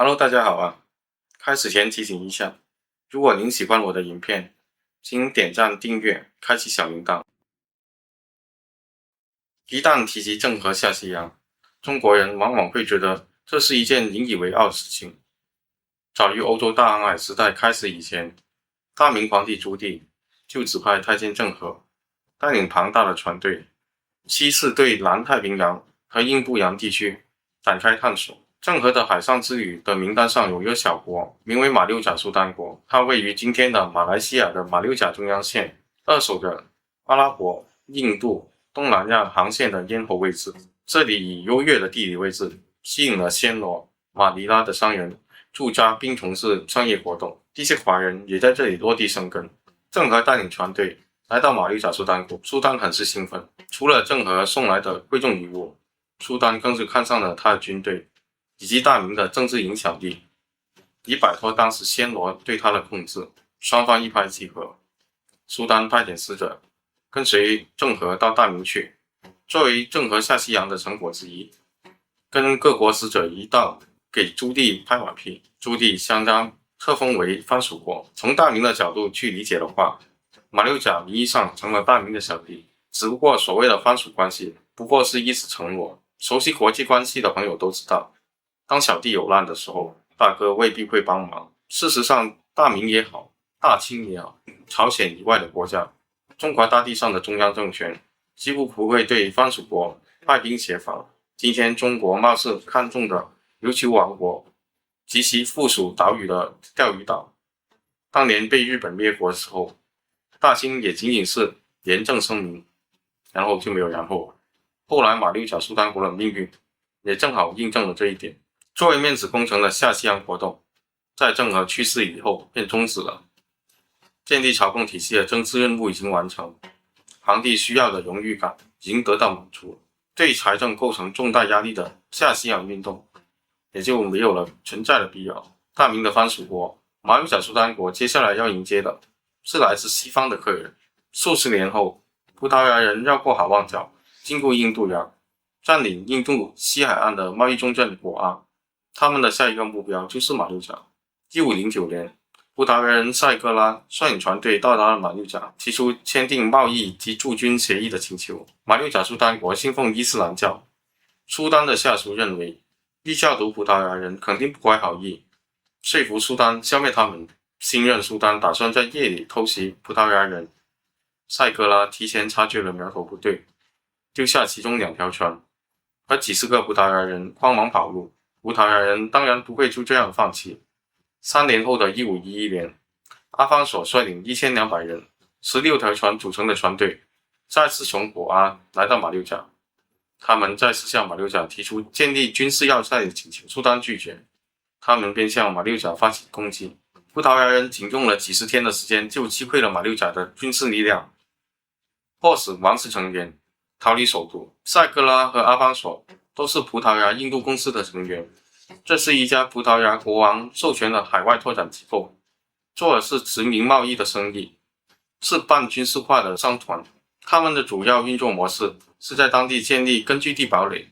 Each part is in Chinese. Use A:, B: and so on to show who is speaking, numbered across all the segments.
A: Hello，大家好啊！开始前提醒一下，如果您喜欢我的影片，请点赞、订阅、开启小铃铛。一旦提及郑和下西洋，中国人往往会觉得这是一件引以为傲的事情。早于欧洲大航海时代开始以前，大明皇帝朱棣就指派太监郑和带领庞大的船队，西次对南太平洋和印度洋地区展开探索。郑和的海上之旅的名单上有一个小国，名为马六甲苏丹国，它位于今天的马来西亚的马六甲中央线扼守着阿拉伯、印度、东南亚航线的咽喉位置。这里以优越的地理位置吸引了暹罗、马尼拉的商人驻扎并从事商业活动，一些华人也在这里落地生根。郑和带领船队来到马六甲苏丹国，苏丹很是兴奋。除了郑和送来的贵重礼物，苏丹更是看上了他的军队以及大明的政治影响力，以摆脱当时暹罗对他的控制。双方一拍即合，苏丹派遣使者跟随郑和到大明去，作为郑和下西洋的成果之一，跟各国使者一道给朱棣拍马屁。朱棣相当册封为藩属国。从大明的角度去理解的话，马六甲名义上成了大明的小弟，只不过所谓的藩属关系不过是一纸承诺。熟悉国际关系的朋友都知道，当小弟有难的时候，大哥未必会帮忙。事实上，大明也好，大清也好，朝鲜以外的国家，中国大地上的中央政权几乎不会对藩属国派兵协防。今天中国貌似看中的琉球王国及其附属岛屿的钓鱼岛，当年被日本灭国的时候，大清也仅仅是严正声明，然后就没有然后。后来马六甲苏丹国的命运也正好印证了这一点。作为面子工程的下西洋活动，在郑和去世以后便终止了。建立朝贡体系的政治任务已经完成，皇帝需要的荣誉感已经得到满足，对财政构成重大压力的下西洋运动也就没有了存在的必要。大明的藩属国马六甲苏丹国接下来要迎接的是来自西方的客人。数十年后，葡萄牙人绕过好望角，经过印度洋，占领印度西海岸的贸易重镇果阿。他们的下一个目标就是马六甲。1509年，葡萄牙人塞格拉率领船队到达了马六甲，提出签订贸易及驻军协议的请求。马六甲苏丹国信奉伊斯兰教，苏丹的下属认为异教徒葡萄牙人肯定不怀好意，说服苏丹消灭他们。新任苏丹打算在夜里偷袭葡萄牙人，塞格拉提前察觉了苗头不对，丢下其中2条船和几十个葡萄牙人慌忙跑路。葡萄牙人当然不会就这样放弃。3年后的1511年，阿方索率领1200人、16条船组成的船队再次从果阿来到马六甲。他们再次向马六甲提出建立军事要塞的请求，苏丹拒绝，他们便向马六甲发起攻击。葡萄牙人仅用了几十天的时间就击溃了马六甲的军事力量，迫使王室成员逃离首都。塞格拉和阿方索都是葡萄牙印度公司的成员，这是一家葡萄牙国王授权的海外拓展机构，做的是殖民贸易的生意，是半军事化的商团。他们的主要运作模式是在当地建立根据地堡垒，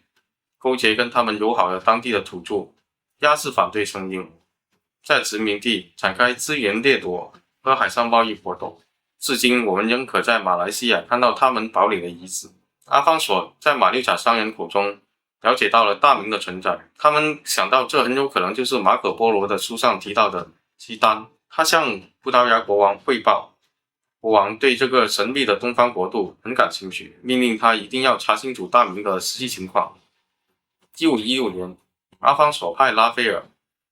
A: 勾结跟他们友好的当地的土著，压制反对声音，在殖民地展开资源掠夺和海上贸易活动。至今我们仍可在马来西亚看到他们堡垒的遗址。阿方索在马六甲商人口中了解到了大明的存在，他们想到这很有可能就是马可波罗的书上提到的西丹。他向葡萄牙国王汇报，国王对这个神秘的东方国度很感兴趣，命令他一定要查清楚大明的实际情况。1516年，阿方索派拉斐尔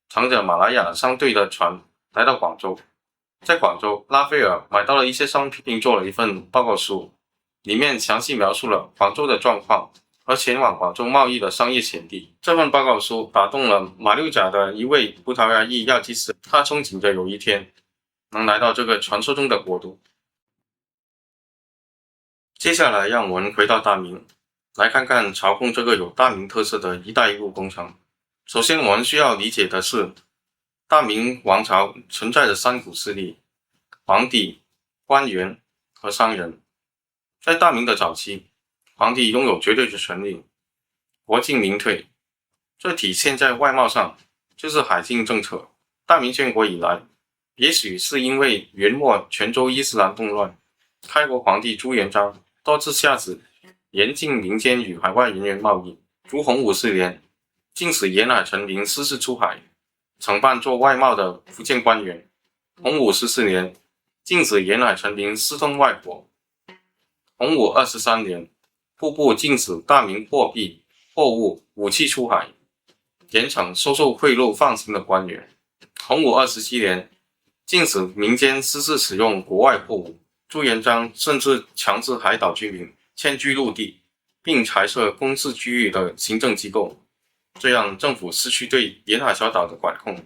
A: 乘着马来亚商队的船来到广州。在广州，拉斐尔买到了一些商品，并做了一份报告书，里面详细描述了广州的状况和前往广州贸易的商业潜力。这份报告书打动了马六甲的一位葡萄牙裔药剂师，他憧憬着有一天能来到这个传说中的国度。接下来让我们回到大明，来看看朝贡这个有大明特色的一带一路工程。首先我们需要理解的是，大明王朝存在着3股势力：皇帝、官员和商人。在大明的早期，皇帝拥有绝对的权力，国进民退，这体现在外貌上。就是海禁政策。大明建国以来，也许是因为元末泉州伊斯兰动乱，开国皇帝朱元璋多次下旨严禁民间与海外人员贸易，如洪武4年禁止沿海臣民私自出海，承办做外贸的福建官员；洪武14年禁止沿海臣民私通外国；洪武23年步步禁止大明货币、货物、武器出海，严惩收受贿赂放行的官员；洪武27年禁止民间私自使用国外货物。朱元璋甚至强制海岛居民迁居陆地，并裁撤公治区域的行政机构，这样政府失去对沿海小岛的管控，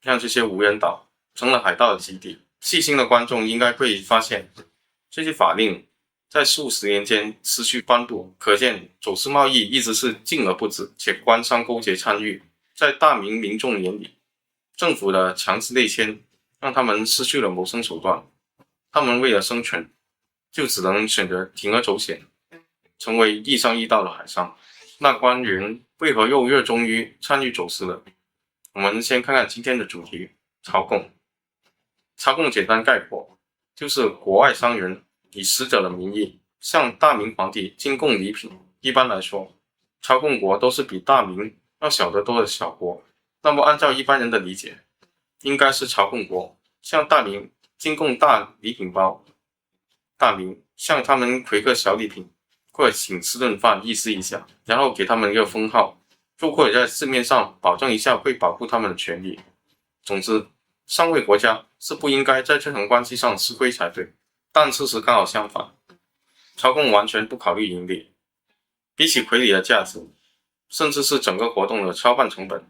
A: 让这些无人岛成了海盗的基地。细心的观众应该会发现，这些法令在数十年间失去颁布，可见走私贸易一直是禁而不止，且官商勾结参与。在大明民众眼里，政府的强制内迁让他们失去了谋生手段，他们为了生存，就只能选择铤而走险，成为易商易盗的海商。那官员为何又热衷于参与走私呢？我们先看看今天的主题：朝贡。朝贡简单概括，就是国外商人以使者的名义向大明皇帝进贡礼品。一般来说，朝贡国都是比大明要小得多的小国，那么按照一般人的理解，应该是朝贡国向大明进贡大礼品包，大明向他们回个小礼品，或者请吃顿饭意思一下，然后给他们一个封号，又或者在字面上保证一下会保护他们的权利。总之，上位国家是不应该在这层关系上吃亏才对，但事实刚好相反，朝贡完全不考虑盈利，比起傀儡的价值，甚至是整个活动的操办成本，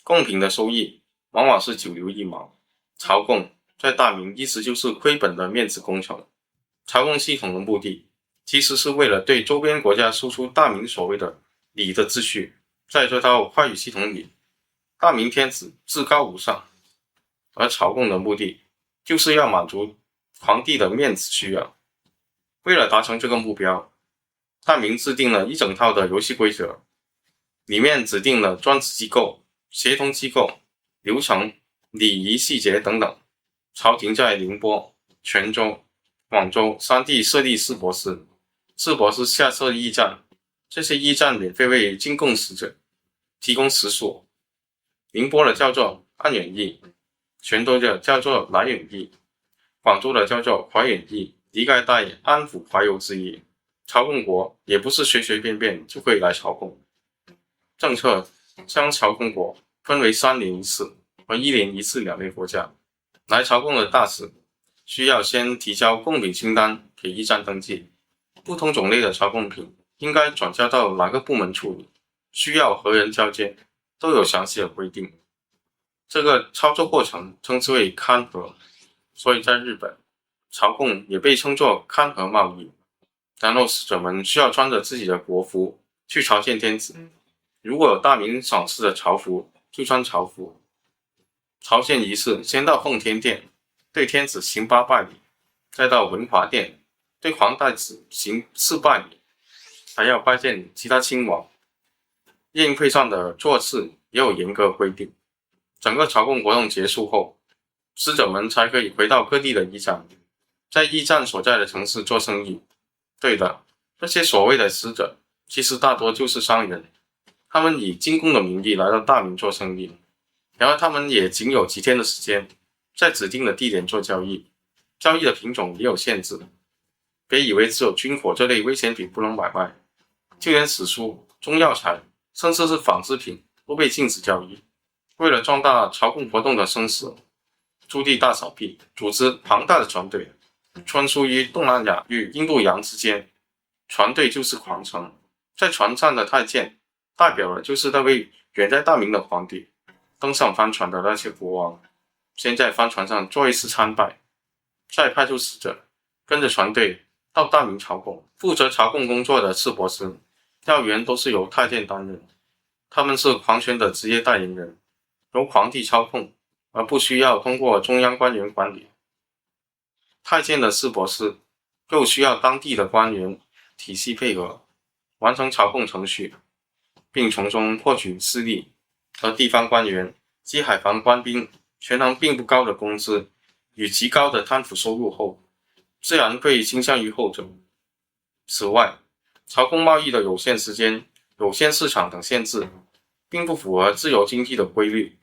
A: 贡品的收益往往是九牛一毛。朝贡在大明一直就是亏本的面子工程。朝贡系统的目的其实是为了对周边国家输出大明所谓的礼的秩序。在这套话语系统里，大明天子至高无上，而朝贡的目的就是要满足皇帝的面子需要。为了达成这个目标，大明制定了一整套的游戏规则，里面指定了专职机构、协同机构、流程、礼仪细节等等。朝廷在宁波、泉州、广州3地设立市舶司，市舶司下设驿站，这些驿站免费为进贡使者提供食宿。宁波的叫做安远驿，泉州的叫做来远驿，广州的叫做怀远驿，一概带安抚怀柔之意。朝贡国也不是随随便便就可以来朝贡，政策将朝贡国分为3年一次和1年一次2类国家。来朝贡的大使需要先提交贡品清单给驿站登记，不同种类的朝贡品应该转交到哪个部门处理，需要何人交接，都有详细的规定。这个操作过程称之为勘合，所以在日本，朝贡也被称作勘合贸易。然后使者们需要穿着自己的国服去朝见天子，如果有大明赏赐的朝服，就穿朝服。朝见仪式先到奉天殿对天子行8拜礼，再到文华殿对皇太子行4拜礼，还要拜见其他亲王。宴会上的座次也有严格规定。整个朝贡活动结束后，使者们才可以回到各地的驿站，在驿站所在的城市做生意。对的，这些所谓的使者其实大多就是商人，他们以进贡的名义来到大明做生意，然而他们也仅有几天的时间，在指定的地点做交易，交易的品种也有限制。别以为只有军火这类危险品不能买卖，就连史书、中药材，甚至是纺织品都被禁止交易。为了壮大朝贡活动的声势，朱棣大扫地，组织庞大的船队，穿梭于东南亚与印度洋之间。船队就是皇城，在船上的太监代表的就是那位远在大明的皇帝。登上帆船的那些国王，先在帆船上做一次参拜，再派出使者跟着船队到大明朝贡。负责朝贡工作的市舶司要员都是由太监担任，他们是皇权的职业代言人，由皇帝操控，而不需要通过中央官员管理。太监的市舶司又需要当地的官员体系配合，完成朝贡程序，并从中获取私利，和地方官员及海防官兵权衡并不高的工资与极高的贪腐收入后，自然会倾向于后者。此外，朝贡贸易的有限时间、有限市场等限制，并不符合自由经济的规律，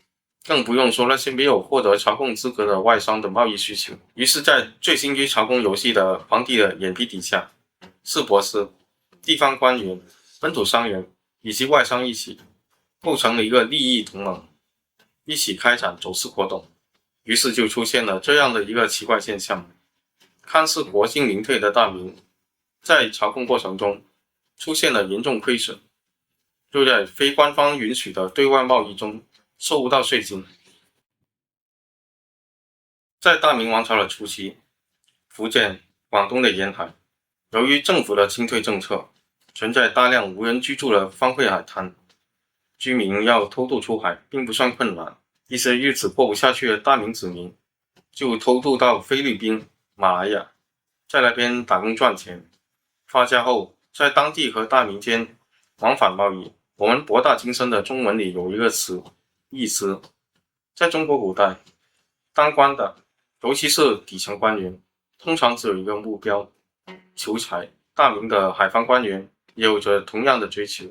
A: 更不用说那些没有获得朝贡资格的外商的贸易需求。于是，在醉心于朝贡游戏的皇帝的眼皮底下，士博士、地方官员、本土商人以及外商一起构成了一个利益同盟，一起开展走私活动。于是就出现了这样的一个奇怪现象：看似国进民退的大明，在朝贡过程中出现了严重亏损，就在非官方允许的对外贸易中收不到税金。在大明王朝的初期，福建、广东的沿海，由于政府的清退政策，存在大量无人居住的荒废海滩，居民要偷渡出海并不算困难。一些日子过不下去的大明子民就偷渡到菲律宾、马来亚，在那边打工赚钱，发家后在当地和大明间往返贸易。我们博大精深的中文里有一个词义师，在中国古代，当官的尤其是底层官员通常只有一个目标，求财。大明的海防官员也有着同样的追求，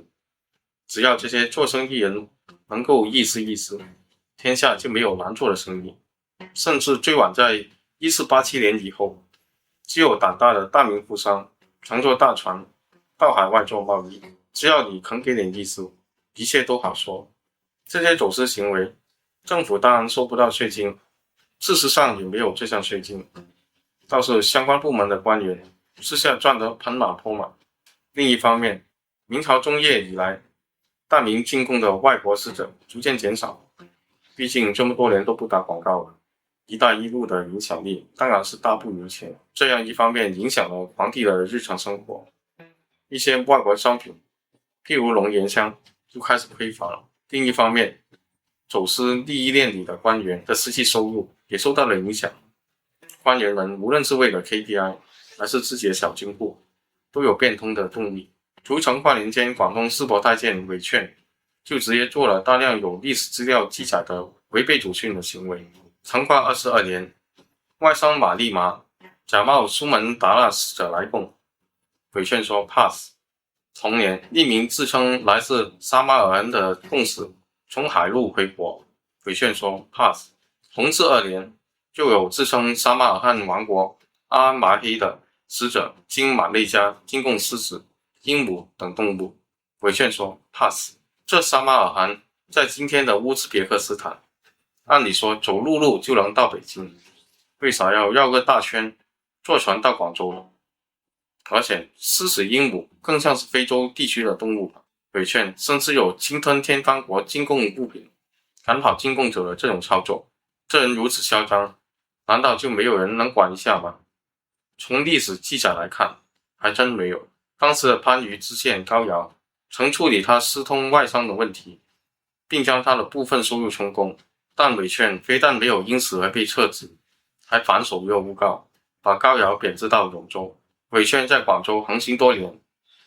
A: 只要这些做生意人能够义师义师，天下就没有难做的生意。甚至最晚在1487年以后，只有胆大的大明富商乘坐大船到海外做贸易，只要你肯给点意思，一切都好说。这些走私行为，政府当然收不到税金，事实上也没有这项税金，倒是相关部门的官员私下赚得盆满钵满。另一方面，明朝中叶以来，大明进贡的外国使者逐渐减少，毕竟这么多年都不打广告了，一带一路的影响力当然是大不如前。这样一方面影响了皇帝的日常生活，一些外国商品，譬如龙涎香就开始匮乏了。另一方面，走私利益链里的官员的实际收入也受到了影响。官员们无论是为了 KPI 还是自己的小金库，都有变通的动力。如成化年间，广东司铎太监韦劝就直接做了大量有历史资料记载的违背祖训的行为。成化22年，外商马利麻假冒苏门答腊使者来贡，韦劝说怕死。同年，一名自称来自撒马尔罕的贡使从海路回国，韦劝说怕死。同治2年，就有自称撒马尔罕王国阿安麻黑的使者经马内加进贡狮子、鹦鹉等动物，韦劝说怕死。这撒马尔罕在今天的乌兹别克斯坦，按理说走陆路就能到北京，为啥要绕个大圈坐船到广州呢？而且狮子、鹦鹉更像是非洲地区的动物吧。韦劝甚至有侵吞天方国进贡物品、赶跑进贡者的这种操作。这人如此嚣张，难道就没有人能管一下吗？从历史记载来看，还真没有。当时的番禺知县高尧曾处理他私通外商的问题，并将他的部分收入充公，但韦劝非但没有因此而被撤职，还反手又诬告，把高尧贬至到永州。韦劝在广州横行多年，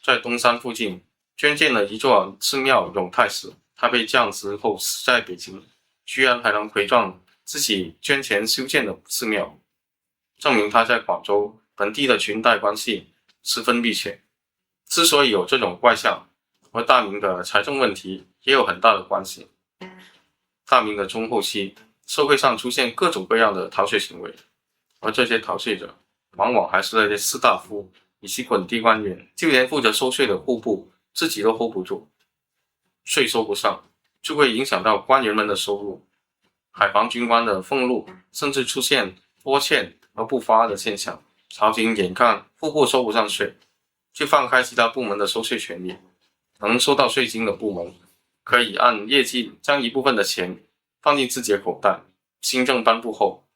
A: 在东山附近捐建了一座寺庙永泰寺。他被降职后死在北京，居然还能回状自己捐钱修建的寺庙，证明他在广州本地的裙带关系十分密切。之所以有这种怪象，和大明的财政问题也有很大的关系。大明的中后期，社会上出现各种各样的逃税行为，而这些逃税者往往还是那些士大夫以及本地官员，就连负责收税的户部自己都 hold 不住，税收不上，就会影响到官员们的收入。海防军官的俸禄甚至出现拖欠而不发的现象。朝廷眼看户部收不上税，就放开其他部门的收税权利。能收到税金的部门可以按业绩将一部分的钱放进自己的口袋。新政颁布后，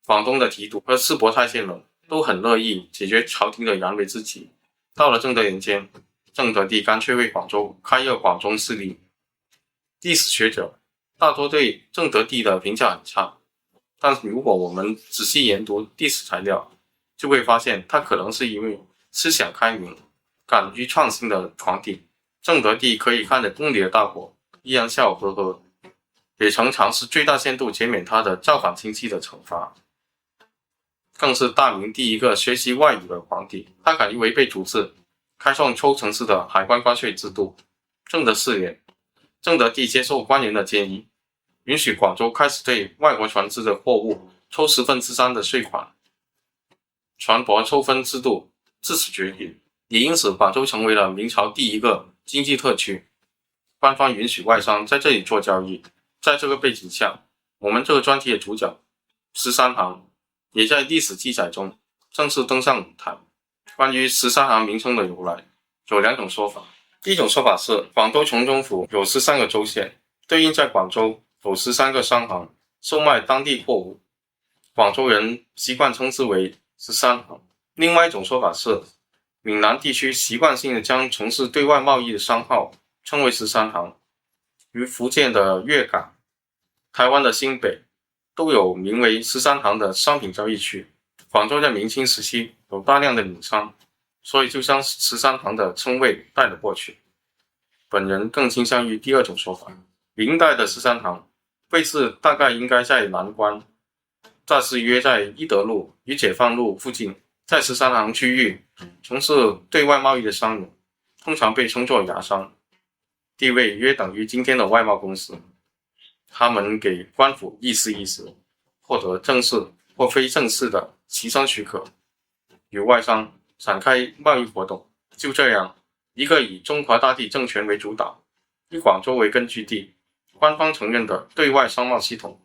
A: 广东的提督和司铎太监们都很乐意解决朝廷的燃眉之急。到了正德年间，正德帝干脆为广州开一个广中司令。历史学者大多对正德帝的评价很差，但是如果我们仔细研读历史材料，就会发现他可能是一位思想开明、敢于创新的皇帝。正德帝可以看着宫里的大火依然笑呵呵，也曾尝试最大限度减免他的造反亲戚的惩罚，更是大明第一个学习外语的皇帝。他敢于违背祖制，开创抽层次的海关关税制度。正德4年，正德帝接受官员的建议，允许广州开始对外国船只的货物抽3/10的税款，船舶抽分制度自此决定，也因此广州成为了明朝第一个经济特区，官方允许外商在这里做交易。在这个背景下，我们这个专题的主角13行也在历史记载中正式登上舞台。关于13行名称的由来，有2种说法。第一种说法是，广州从中府有13个州县，对应在广州有13个商行，售卖当地货物，广州人习惯称之为13行。另外一种说法是，闽南地区习惯性的将从事对外贸易的商号称为13行，于福建的粤港、台湾的新北都有名为13行的商品交易区。广州在明清时期有大量的闽商，所以就将13行的称谓带了过去。本人更倾向于第二种说法。明代的13行位置大概应该在南关，大致约在一德路与解放路附近。在13行区域从事对外贸易的商人通常被称作牙商，地位约等于今天的外贸公司。他们给官府议事，获得正式或非正式的旗商许可，与外商展开贸易活动。就这样，一个以中华大地政权为主导，以广州为根据地，官方承认的对外商贸系统，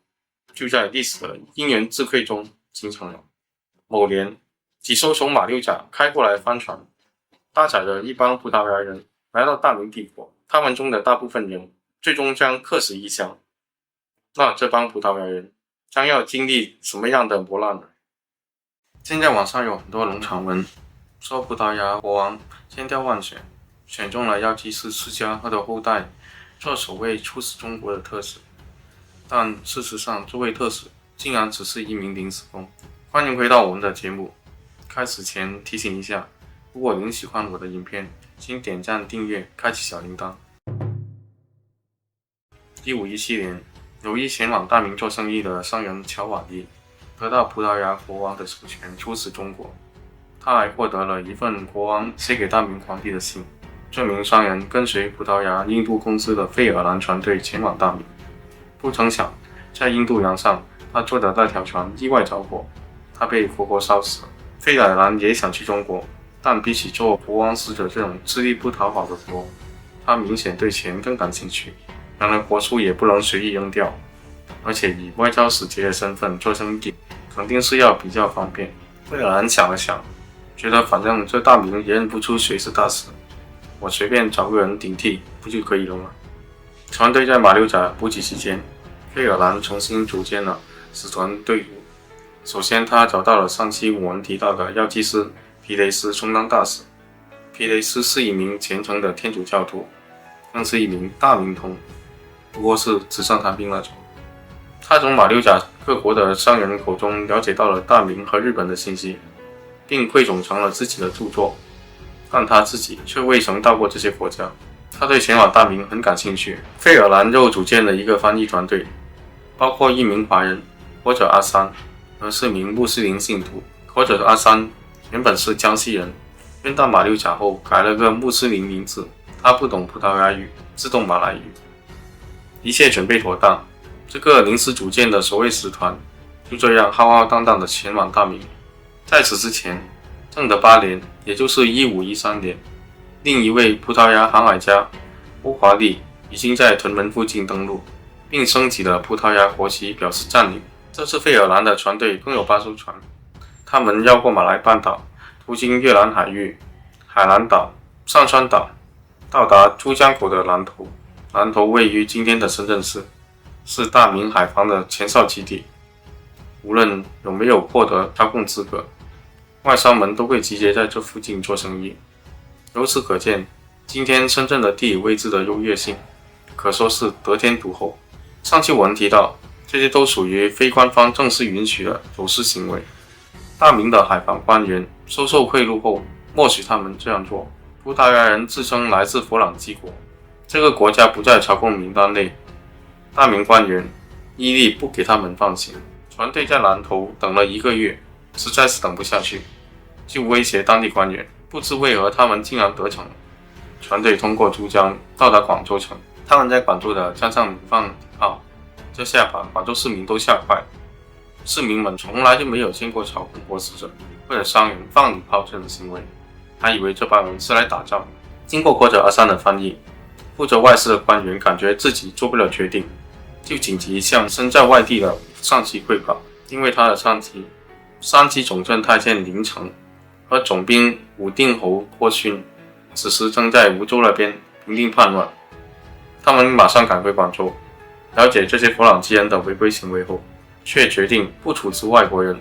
A: 就在历史的因缘际会中形成了。某年，几艘从马六甲开过来的帆船，搭载着一帮葡萄牙人来到大明帝国，他们中的大部分人最终将客死异乡。那这帮葡萄牙人将要经历什么样的磨难呢？现在网上有很多农场文，说葡萄牙国王千挑万选，选中了药剂师释迦和的后代做首位出使中国的特使，但事实上这位特使竟然只是一名临时工。欢迎回到我们的节目。开始前提醒一下，如果您喜欢我的影片，请点赞、订阅、开启小铃铛。1517年，有意前往大明做生意的商人乔瓦利得到葡萄牙国王的授权出使中国，他还获得了一份国王写给大明皇帝的信。这名商人跟随葡萄牙印度公司的费尔兰船队前往大明，不成想在印度洋上，他坐的那条船意外着火，他被活活烧死。费尔兰也想去中国，但比起做国王使者这种吃力不讨好的活，他明显对钱更感兴趣。然而国书也不能随意扔掉，而且以外交使节的身份做生意，肯定是要比较方便。费尔兰想了想，觉得反正这大明也认不出谁是大使，我随便找个人顶替不就可以了吗？船队在马六甲补给期间，费尔兰重新组建了使团队伍。首先，他找到了上期我们提到的药剂师皮雷斯充当大使。皮雷斯是一名虔诚的天主教徒，更是一名大明通，不过是纸上谈兵那种。他从马六甲各国的商人口中了解到了大明和日本的信息，并汇总成了自己的著作，但他自己却未曾到过这些国家。他对前往大明很感兴趣。费尔兰又组建了一个翻译团队，包括一名华人或者阿三，而是名穆斯林信徒。或者阿三原本是江西人，运到马六甲后改了个穆斯林名字。他不懂葡萄牙语，只懂马来语。一切准备妥当，这个临时组建的守卫使团就这样浩浩荡荡地前往大明。在此之前，正德8年，也就是1513年，另一位葡萄牙航海家欧华利已经在屯门附近登陆，并升起了葡萄牙国旗表示占领。这次费尔兰的船队共有8艘船，他们绕过马来半岛，途经越南海域、海南岛、上川岛，到达珠江口的南头。南头位于今天的深圳市，是大明海防的前哨基地。无论有没有获得调控资格，外商们都会集结在这附近做生意。由此可见，今天深圳的地理位置的优越性，可说是得天独厚。上期我们提到，这些都属于非官方正式允许的走私行为。大明的海防官员收受贿赂后，默许他们这样做。葡萄牙人自称来自佛朗基国，这个国家不在朝贡名单内，大明官员依例不给他们放行。船队在南头等了1个月，实在是等不下去，就威胁当地官员。不知为何他们竟然得逞了。船队通过珠江到达广州城，他们在广州的江上放敌炮，这下把广州市民都吓坏了。市民们从来就没有见过朝贡或使者或者商人放礼炮这种行为，还以为这帮人是来打仗的。经过国者阿三的翻译，负责外事的官员感觉自己做不了决定，就紧急向身在外地的上级汇报。因为他的上级3级总政太监林成和总兵武定侯郭勋此时正在梧州那边平定叛乱，他们马上赶回广州，了解这些佛朗机人的违规行为后，却决定不处置外国人，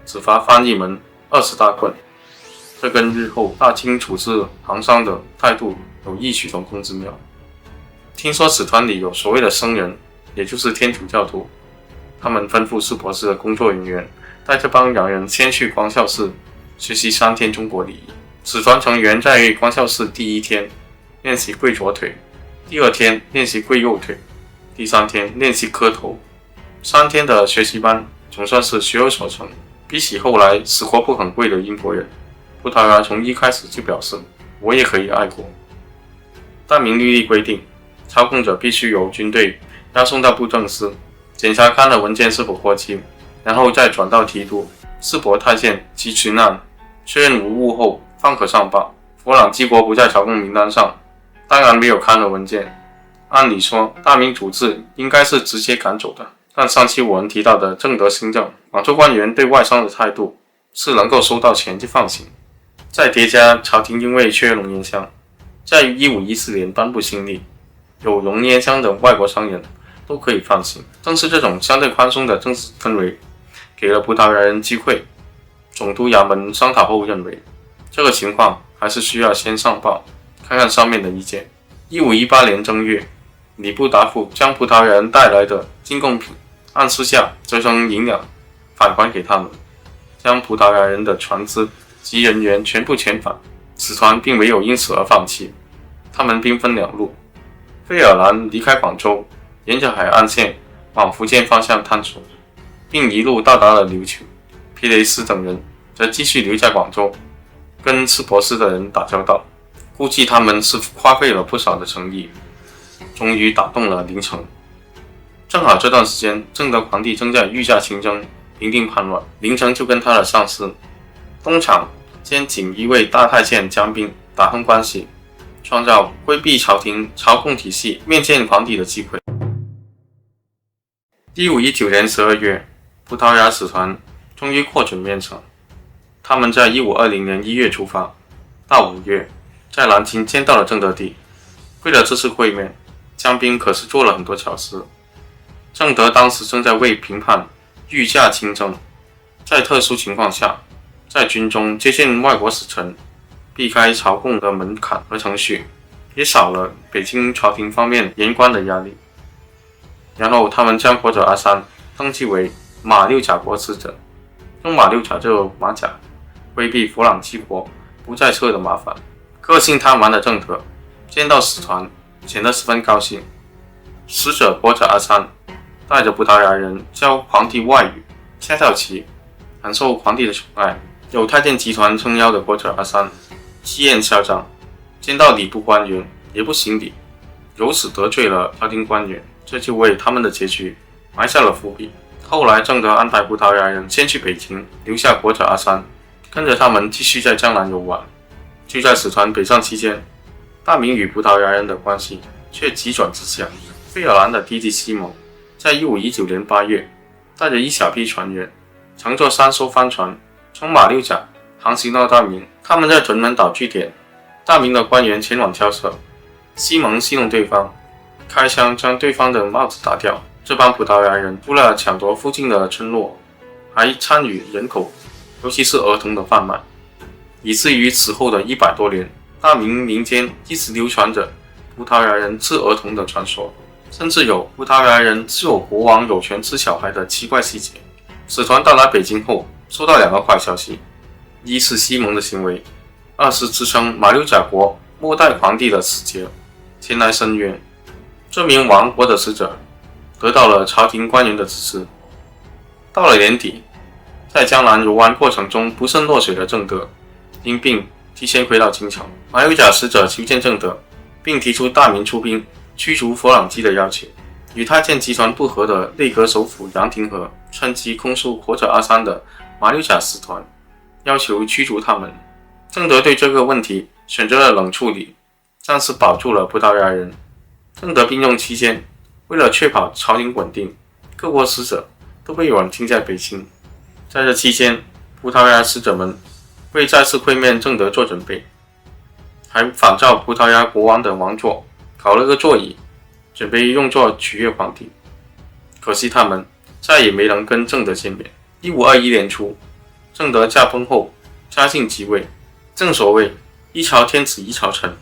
A: 只罚翻译们20大棍。这跟日后大清处置行商的态度有异曲同工之妙。听说使团里有所谓的僧人，也就是天主教徒，他们吩咐释婆寺的工作人员带这帮洋人先去光孝寺学习3天中国礼仪。使团成员在光孝寺第1天练习跪左腿，第2天练习跪右腿，第3天练习磕头。3天的学习班总算是学有所成。比起后来死活不肯跪的英国人，葡萄牙从一开始就表示我也可以爱国。大明律例规定，朝贡者必须由军队押送到布政司检查看的文件是否过期，然后再转到提督、释婆太监及巡按，确认无误后方可上报。佛朗机国不在朝贡名单上，当然没有看的文件。按理说，大明主治应该是直接赶走的，但上期我们提到的正德新政，广州官员对外商的态度是能够收到钱就放行。再叠加朝廷因为缺龙烟香，在1514年颁布新例，有龙烟香的外国商人都可以放行。正是这种相对宽松的政治氛围，给了葡萄牙人机会。总督衙门商讨后认为，这个情况还是需要先上报，看看上面的意见。1518年正月，礼部答复将葡萄牙人带来的进贡品按私下折成银两返还给他们，将葡萄牙人的船只及人员全部遣返。使团并没有因此而放弃，他们兵分2路，费尔南离开广州，沿着海岸线往福建方向探索，并一路到达了琉球。皮雷斯等人则继续留在广州，跟释婆寺的人打交道。估计他们是花费了不少的诚意，终于打动了林成。正好这段时间，正德皇帝正在御驾亲征，平定叛乱，林成就跟他的上司东厂兼锦衣卫大太监江彬打通关系，创造规避朝廷朝贡体系、面见皇帝的机会。1519年12月，葡萄牙使团终于获准面成。他们在1520年1月出发，到5月在南京见到了正德帝。为了这次会面，江彬可是做了很多巧思。正德当时正在为评判御驾亲征，在特殊情况下，在军中接见外国使臣，避开朝贡的门槛和程序，也少了北京朝廷方面严官的压力。然后他们将国者阿三登记为马六甲国使者，用马六甲就马甲，规避佛朗机国不在册的麻烦。个性贪玩的正德见到使团显得十分高兴。使者国者阿三带着葡萄牙人教皇帝外语，下象棋，很受皇帝的宠爱。有太监集团撑腰的国者阿三气焰嚣张，见到礼部官员也不行礼，由此得罪了朝廷官员，这就为他们的结局埋下了伏笔。后来正德安排葡萄牙人先去北京，留下国者阿三跟着他们继续在江南游玩。就在使团北上期间，大明与葡萄牙人的关系却急转直下。费尔南的弟弟西蒙在1519年8月带着一小批船员，乘坐3艘帆船从马六甲航行到大明。他们在屯门岛据点，大明的官员前往交涉，西蒙戏弄对方，开枪将对方的帽子打掉。这帮葡萄牙人除了抢夺附近的村落，还参与人口，尤其是儿童的贩卖，以至于此后的100多年，大明民间一直流传着葡萄牙人吃儿童的传说，甚至有葡萄牙人只有国王有权吃小孩的奇怪细节。使团到达北京后，收到2个坏消息：一是西蒙的行为，二是自称马六甲国末代皇帝的使节前来申冤。这名亡国的使者得到了朝廷官员的支持。到了年底，在江南游玩过程中不慎落水的郑德因病提前回到京城。马六甲使者求见郑德，并提出大明出兵驱逐佛朗机的要求。与太监集团不和的内阁首辅杨廷和趁机控诉活着阿三的马六甲使团，要求驱逐他们。郑德对这个问题选择了冷处理，暂时保住了葡萄牙人。郑德兵用期间，为了确保朝廷稳定，各国使者都被软禁在北京。在这期间，葡萄牙使者们为再次会面郑德做准备，还仿照葡萄牙国王的王座搞了个座椅，准备用作取悦皇帝。可惜他们再也没能跟郑德见面。1521年初，郑德驾崩后，嘉靖即位。正所谓一朝天子一朝臣，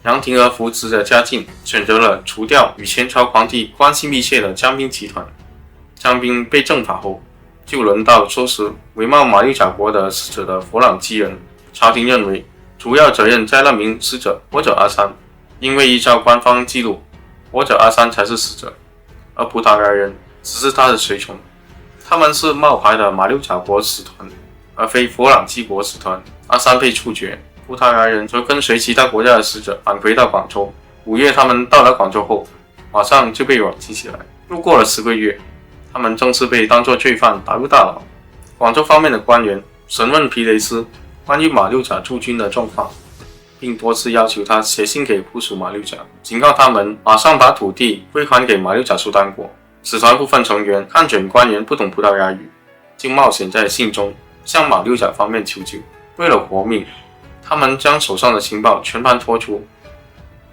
A: 杨廷和扶植的嘉靖选择了除掉与前朝皇帝关系密切的江彬集团。江彬被正法后，就轮到收拾伪冒马六甲国的使者的佛朗机人。朝廷认为主要责任在那名使者活着阿三，因为依照官方记录，活着阿三才是使者，而葡萄牙人只是他的随从。他们是冒牌的马六甲国使团，而非佛朗机国使团。阿三被处决，葡萄牙人则跟随其他国家的使者返回到广州。5月他们到了广州后，马上就被软禁起来。又过了10个月，他们正式被当作罪犯打入大牢。广州方面的官员审问皮雷斯关于马六甲驻军的状况，并多次要求他写信给部属马六甲，警告他们马上把土地归还给马六甲苏丹国。使团部分成员看准官员不懂葡萄牙语，就冒险在信中向马六甲方面求救。为了活命，他们将手上的情报全盘托出，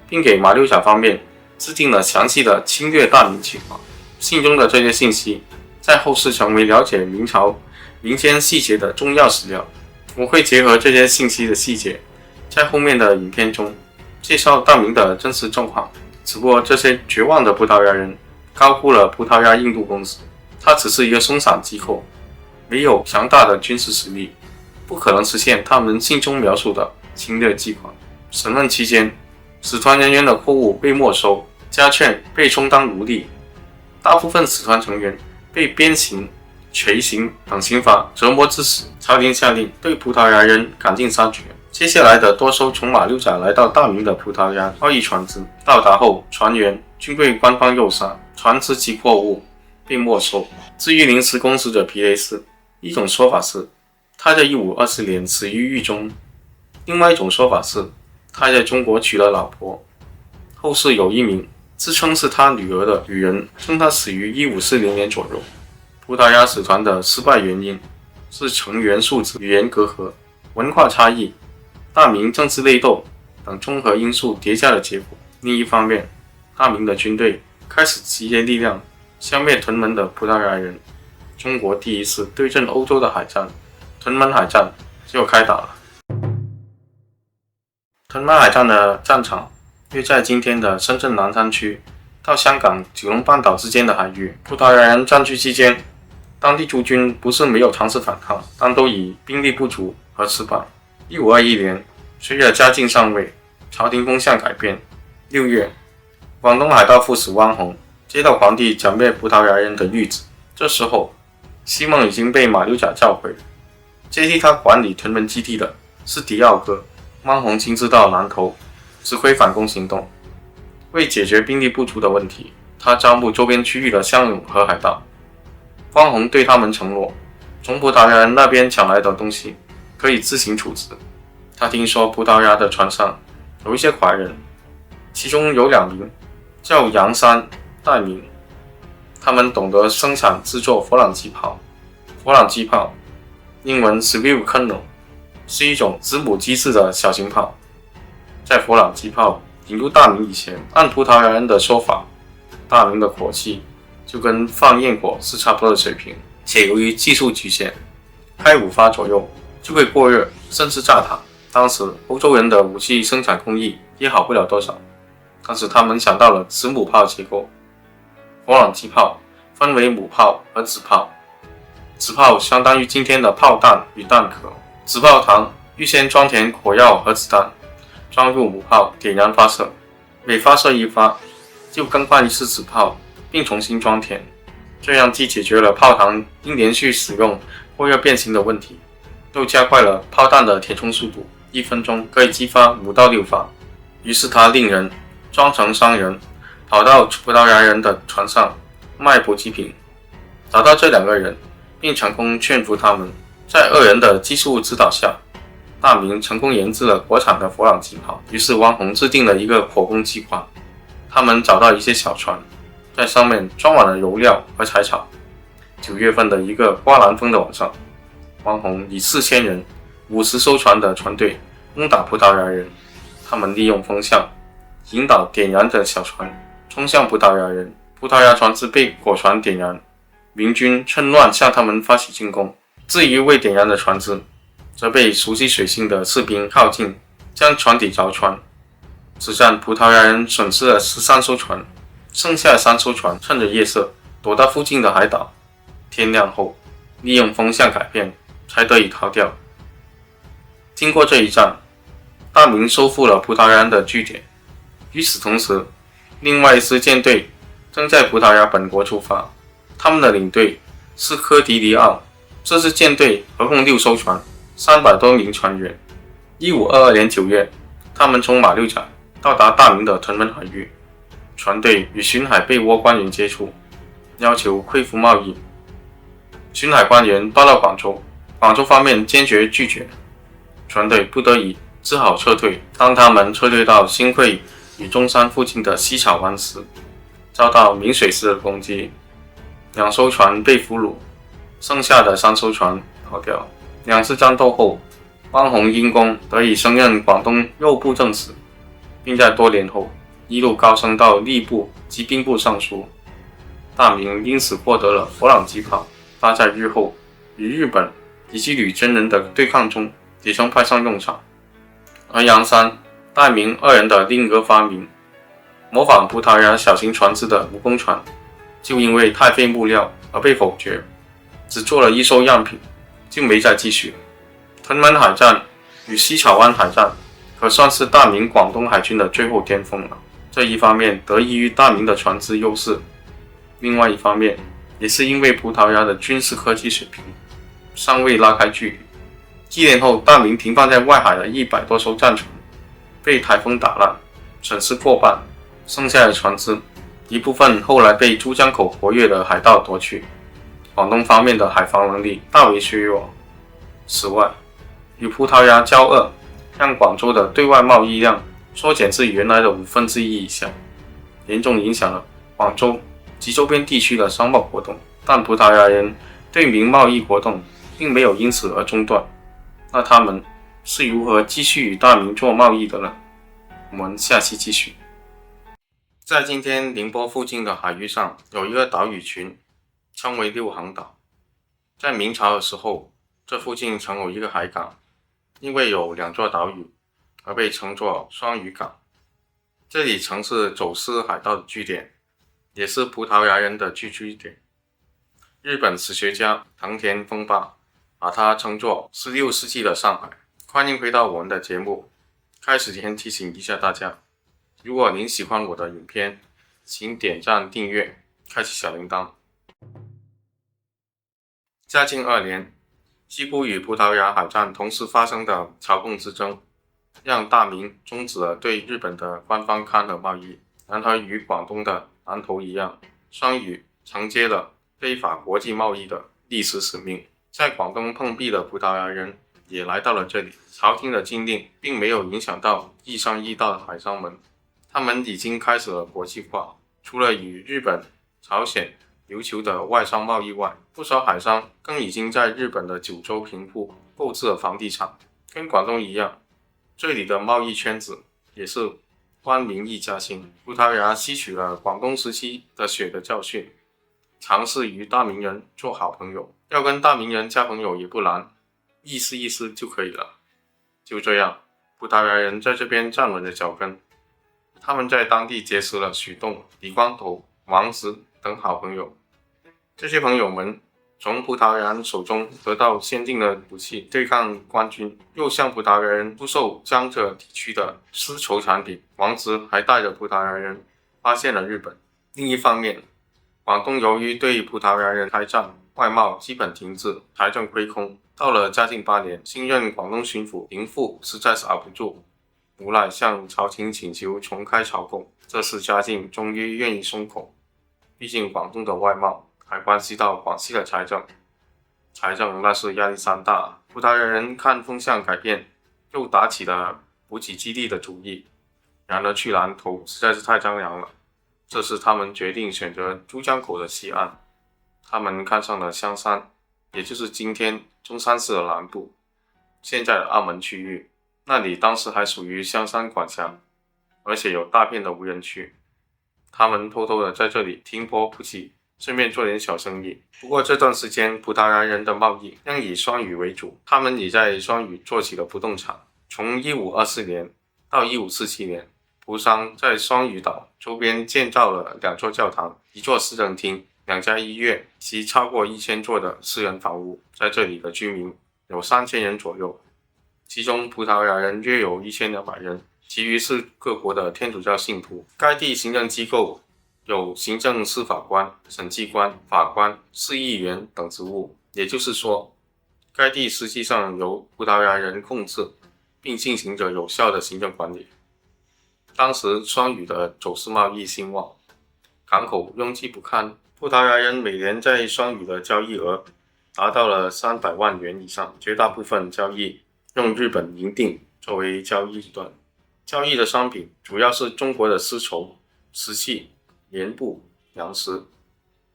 A: 并给马六甲方面制定了详细的侵略大明计划。信中的这些信息在后世成为了解明朝民间细节的重要史料。我会结合这些信息的细节，在后面的影片中介绍大明的真实状况。只不过这些绝望的葡萄牙人高估了葡萄牙印度公司，它只是一个松散机构，没有强大的军事实力，不可能实现他们信中描述的侵略计划。审问期间，使团人员的货物被没收，家眷被充当奴隶，大部分使团成员被鞭刑、锤刑等刑罚折磨致死。朝廷下令对葡萄牙人赶尽杀绝。接下来的多艘从马六甲来到大明的葡萄牙贸易船只到达后，船员均被官方诱杀，船只及货物被没收。至于临时公使者皮雷斯，一种说法是他在1520年死于狱中，另外一种说法是他在中国娶了老婆。后世有一名自称是他女儿的女人称他死于1540年左右。葡萄牙使团的失败原因是成员素质、语言隔阂、文化差异、大明政治内斗等综合因素叠加的结果。另一方面，大明的军队开始集结力量消灭屯门的葡萄牙人。中国第一次对阵欧洲的海战，屯门海战就开打了。屯门海战的战场约在今天的深圳南滩区到香港九龙半岛之间的海域。葡萄牙人占据期间，当地驻军不是没有尝试反抗，但都以兵力不足而失败。1521年，随着嘉靖上位，朝廷风向改变。6月，广东海盗副使汪洪接到皇帝剿灭葡萄牙人的谕旨。这时候，西蒙已经被马六甲召回，接替他管理屯门基地的是迪奥哥。汪洪亲自到南头指挥反攻行动。为解决兵力不足的问题，他招募周边区域的乡勇和海盗。汪洪对他们承诺，从葡萄牙人那边抢来的东西可以自行处置。他听说葡萄牙的船上有一些华人，其中有2名叫杨山、戴明，他们懂得生产制作佛朗机炮。佛朗机炮英文 Swivel Cannon 是一种子母机制的小型炮。在佛朗机炮引入大明以前，按葡萄牙人的说法，大明的火器就跟放焰火是差不多的水平，且由于技术局限，开5发左右就会过热甚至炸膛。当时欧洲人的武器生产工艺也好不了多少，但是他们想到了子母炮结构。佛朗机炮分为母炮和子炮，子炮相当于今天的炮弹与弹壳，子炮膛预先装填火药和子弹，装入母炮点燃发射，每发射1发就更换一次子炮，并重新装填，这样既解决了炮膛因连续使用或要变形的问题，又加快了炮弹的填充速度，1分钟可以激发5到6发。于是他令人装成商人，跑到葡萄牙人的船上卖补给品，找到这2个人，并成功劝服他们。在2人的技术指导下，大明成功研制了国产的佛朗机炮。于是汪洪制定了一个火攻计划。他们找到一些小船，在上面装满了油料和柴草。9月份的一个刮南风的晚上，汪洪以4000人、50艘船的船队攻打葡萄牙人。他们利用风向引导点燃的小船冲向葡萄牙人，葡萄牙船只被火船点燃，明军趁乱向他们发起进攻。至于未点燃的船只，则被熟悉水性的士兵靠近，将船底着穿。此战葡萄牙人损失了13艘船，剩下3艘船趁着夜色躲到附近的海岛，天亮后利用风向改变，才得以逃掉。经过这一战，大明收复了葡萄牙人的据点。与此同时，另外一支舰队正在葡萄牙本国出发，他们的领队是科迪尼奥。这支舰队合共6艘船，300多名船员。1522年9月，他们从马六甲到达大明的屯门海域，船队与巡海被倭官员接触，要求恢复贸易。巡海官员到了广州，广州方面坚决拒绝，船队不得已只好撤退。当他们撤退到新会与中山附近的西草湾时，遭到明水师的攻击，2艘船被俘虏，剩下的3艘船跑掉。2次战斗后，汪洪因功得以升任广东右布政使，并在多年后一路高升到吏部及兵部尚书。大明因此获得了佛朗机炮，它在日后与日本以及女真人的对抗中也曾派上用场。而杨三、大明2人的另一个发明，模仿葡萄牙小型船只的蜈蚣船，就因为太费木料而被否决，只做了1艘样品，就没再继续。屯门海战与西草湾海战可算是大明广东海军的最后巅峰了。这一方面得益于大明的船只优势，另外一方面也是因为葡萄牙的军事科技水平尚未拉开距离。7年后，大明停放在外海的100多艘战船被台风打烂，损失过半，剩下的船只一部分后来被珠江口活跃的海盗夺去。广东方面的海防能力大为削弱。此外，与葡萄牙交恶，让广州的对外贸易量缩减至原来的1/5以下，严重影响了广州及周边地区的商贸活动。但葡萄牙人对明贸易活动并没有因此而中断。那他们是如何继续与大明做贸易的呢？我们下期继续。在今天宁波附近的海域上有一个岛屿群，称为6行岛。在明朝的时候，这附近曾有一个海港，因为有2座岛屿而被称作双屿港。这里曾是走私海盗的据点，也是葡萄牙人的聚居点。日本史学家藤田丰八把它称作16世纪的上海。欢迎回到我们的节目。开始前提醒一下大家，如果您喜欢我的影片，请点赞、订阅、开启小铃铛。嘉靖2年，几乎与葡萄牙海战同时发生的朝贡之争，让大明终止了对日本的官方勘河贸易。然而与广东的南投一样，双屿承接了非法国际贸易的历史使命。在广东碰壁的葡萄牙人也来到了这里，朝廷的禁令并没有影响到易商易盗的海商们，他们已经开始了国际化。除了与日本、朝鲜、琉球的外商贸易外，不少海商更已经在日本的九州平铺购置了房地产。跟广东一样，这里的贸易圈子也是官民一家亲。葡萄牙吸取了广东时期的血的教训，尝试与大明人做好朋友。要跟大明人交朋友也不难，意思意思就可以了。就这样，葡萄牙人在这边站稳了脚跟。他们在当地结识了许栋、李光头、王直等好朋友。这些朋友们从葡萄牙人手中得到先进的武器对抗官军，又向葡萄牙人出售江浙地区的丝绸产品。王直还带着葡萄牙人发现了日本。另一方面，广东由于对葡萄牙人开战，外贸基本停滞，财政亏空。到了嘉靖8年，新任广东巡抚林富实在是熬不住，无奈向朝廷请求重开朝贡。这时嘉靖终于愿意松口，毕竟广东的外贸还关系到广西的财政那是压力山大。葡萄牙人看风向改变，又打起了补给基地的主意。然而去南头实在是太张扬了，这时他们决定选择珠江口的西岸。他们看上了香山，也就是今天中山市的南部，现在的澳门区域。那里当时还属于香山管辖，而且有大片的无人区。他们偷偷的在这里停泊补给，顺便做点小生意。不过这段时间葡萄牙人的贸易仍以双屿为主，他们也在双屿做起了不动产。从1524年到1547年，葡商在双屿岛周边建造了2座教堂、1座市政厅、2家医院及超过1000座的私人房屋。在这里的居民有3000人左右，其中葡萄牙人约有1200人，其余是各国的天主教信徒。该地行政机构有行政司法官、审计官、法官、市议员等职务，也就是说，该地实际上由葡萄牙人控制，并进行着有效的行政管理。当时双屿的走私贸易兴旺，港口拥挤不堪，葡萄牙人每年在双屿的交易额达到了300万元以上，绝大部分交易用日本银锭作为交易手段。交易的商品主要是中国的丝绸、瓷器、棉布、粮食，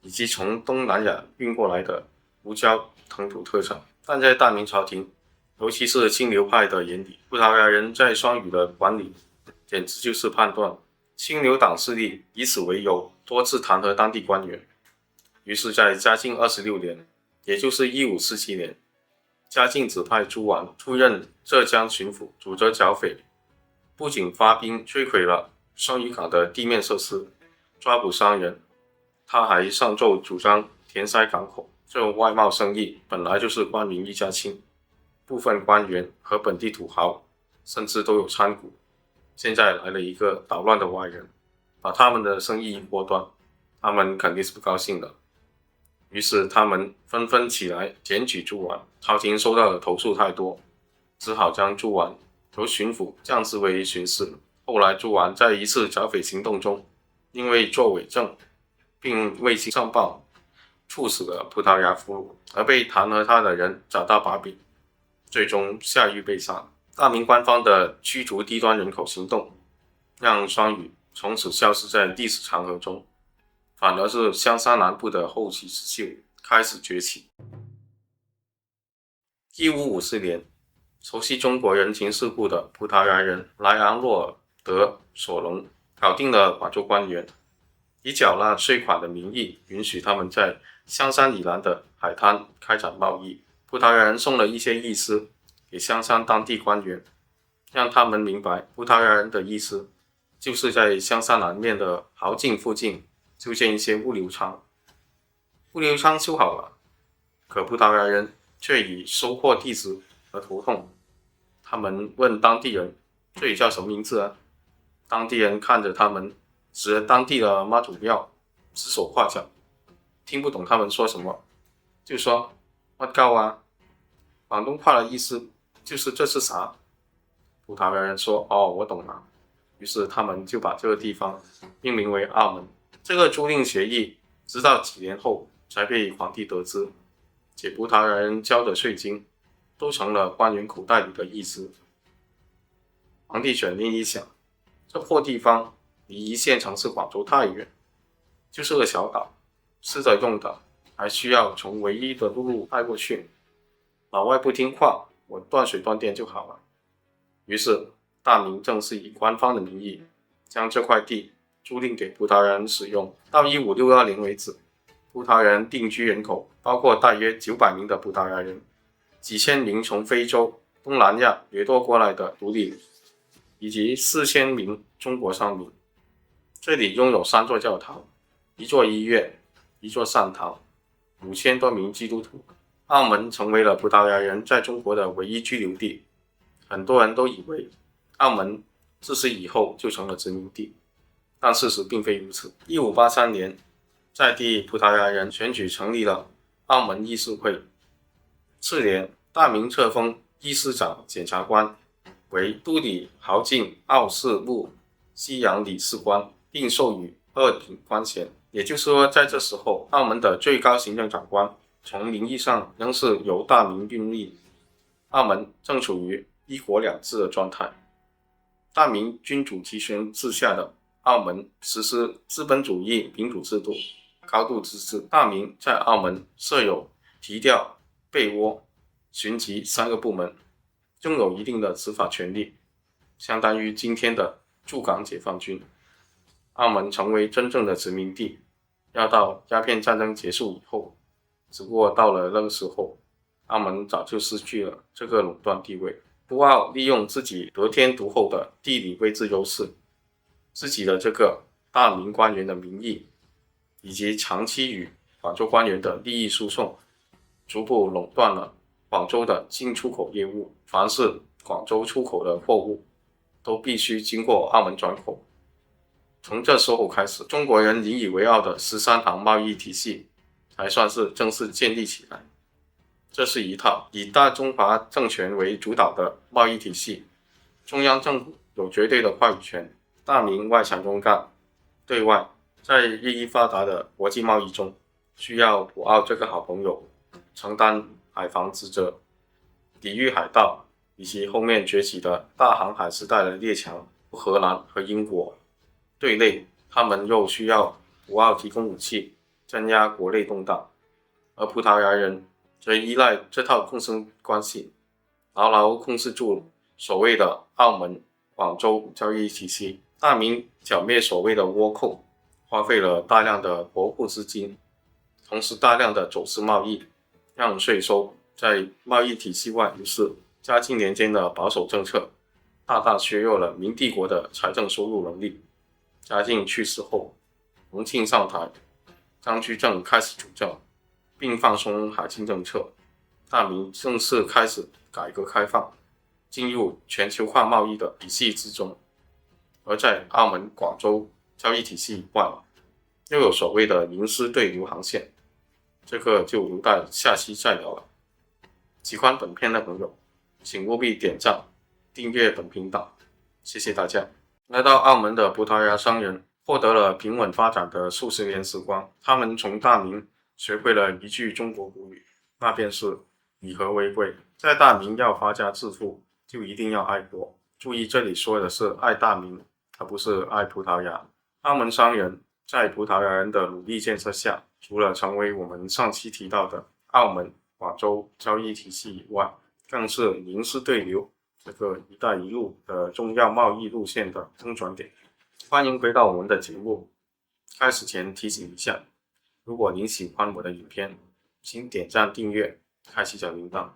A: 以及从东南亚运过来的胡椒、藤土特产。但在大明朝廷，尤其是清流派的眼里，葡萄牙人在双屿的管理简直就是叛乱。清流党势力以此为由，多次弹劾当地官员。于是在嘉靖26年，也就是1547年，嘉靖指派朱绾出任浙江巡抚，主责剿匪，不仅发兵摧毁了双屿港的地面设施，抓捕商人，他还上奏主张填塞港口。这外贸生意本来就是官民一家亲，部分官员和本地土豪甚至都有参股。现在来了一个捣乱的外人，把他们的生意一锅端，他们肯定是不高兴的。于是他们纷纷起来检举朱绾，朝廷收到的投诉太多，只好将朱绾由巡抚降职为巡视。后来朱绾在一次剿匪行动中，因为作伪证并未经上报，处死了葡萄牙俘虏，而被弹劾他的人找到把柄，最终下狱被杀。大明官方的驱逐低端人口行动，让双屿从此消失在历史长河中，反而是香山南部的后起之秀开始崛起。1554年，熟悉中国人情世故的葡萄牙人莱昂洛尔德索隆搞定了广州官员，以缴纳税款的名义允许他们在香山以南的海滩开展贸易。葡萄牙人送了一些意思给香山当地官员，让他们明白葡萄牙人的意思就是在香山南面的豪径附近修建一些物流仓。物流仓修好了，可葡萄牙人却以收货地址而头痛。他们问当地人，这里叫什么名字啊？当地人看着他们，指着当地的妈祖庙，指手画脚，听不懂他们说什么，就说乜鳩啊。广东话的意思就是这是啥？葡萄牙人说哦，我懂了。于是他们就把这个地方命名为澳门。这个租赁协议直到几年后才被皇帝得知，且葡萄牙人交的税金都成了官员口袋里的意思。皇帝转念一想，这破地方离一线城市广州太远，就是个小岛，吃的用的还需要从唯一的陆路带过去，老外不听话，我断水断电就好了。于是大明正式以官方的名义将这块地租赁给葡萄牙人使用。到1562年为止，葡萄牙人定居人口包括大约900名的葡萄牙人，几千名从非洲、东南亚掠夺过来的独立，以及4000名中国商民。这里拥有3座教堂、1座医院、1座善堂，5000多名基督徒。澳门成为了葡萄牙人在中国的唯一居留地。很多人都以为澳门自此以后就成了殖民地，但事实并非如此。1583年，在地葡萄牙人选举成立了澳门议事会。次年，大明册封议事长检察官为都理豪进澳事务西洋理事官，并授予2品官衔。也就是说，在这时候，澳门的最高行政长官从名义上仍是由大明任命，澳门正处于一国两制的状态。大明君主集权制下的澳门实施资本主义民主制度，高度自治。大明在澳门设有提调、备窝、巡缉3个部门，拥有一定的执法权力，相当于今天的驻港解放军。澳门成为真正的殖民地，要到鸦片战争结束以后，只不过到了那个时候，澳门早就失去了这个垄断地位。葡澳利用自己得天独厚的地理位置优势，自己的这个大明官员的名义，以及长期与广州官员的利益输送，逐步垄断了广州的进出口业务。凡是广州出口的货物，都必须经过澳门转口。从这时候开始，中国人引以为傲的13行贸易体系才算是正式建立起来。这是一套以大中华政权为主导的贸易体系，中央政府有绝对的话语权，大明外强中干。对外，在日益发达的国际贸易中，需要葡澳这个好朋友承担海防职责，抵御海盗以及后面崛起的大航海时代的列强荷兰和英国。对内，他们又需要葡澳提供武器，镇压国内动荡，而葡萄牙人则依赖这套共生关系，牢牢控制住所谓的澳门、广州交易体系。大明剿灭所谓的倭寇，花费了大量的国库资金，同时大量的走私贸易，让税收在贸易体系外流失。嘉靖年间的保守政策，大大削弱了明帝国的财政收入能力。嘉靖去世后，隆庆上台，张居正开始主政，并放松海禁政策，大明正式开始改革开放，进入全球化贸易的体系之中。而在澳门、广州交易体系以外，又有所谓的营私对流航线，这个就留待下期再聊了。喜欢本片的朋友，请务必点赞、订阅本频道，谢谢大家。来到澳门的葡萄牙商人获得了平稳发展的数十年时光，他们从大明学会了一句中国古语，那便是以和为贵。在大明要发家致富，就一定要爱国。注意，这里说的是爱大明，而不是爱葡萄牙。澳门商人在葡萄牙人的努力建设下，除了成为我们上期提到的澳门、广州交易体系以外，更是营私对流这个一带一路的重要贸易路线的中转点。欢迎回到我们的节目，开始前提醒一下，如果您喜欢我的影片，请点赞、订阅、开启小铃铛。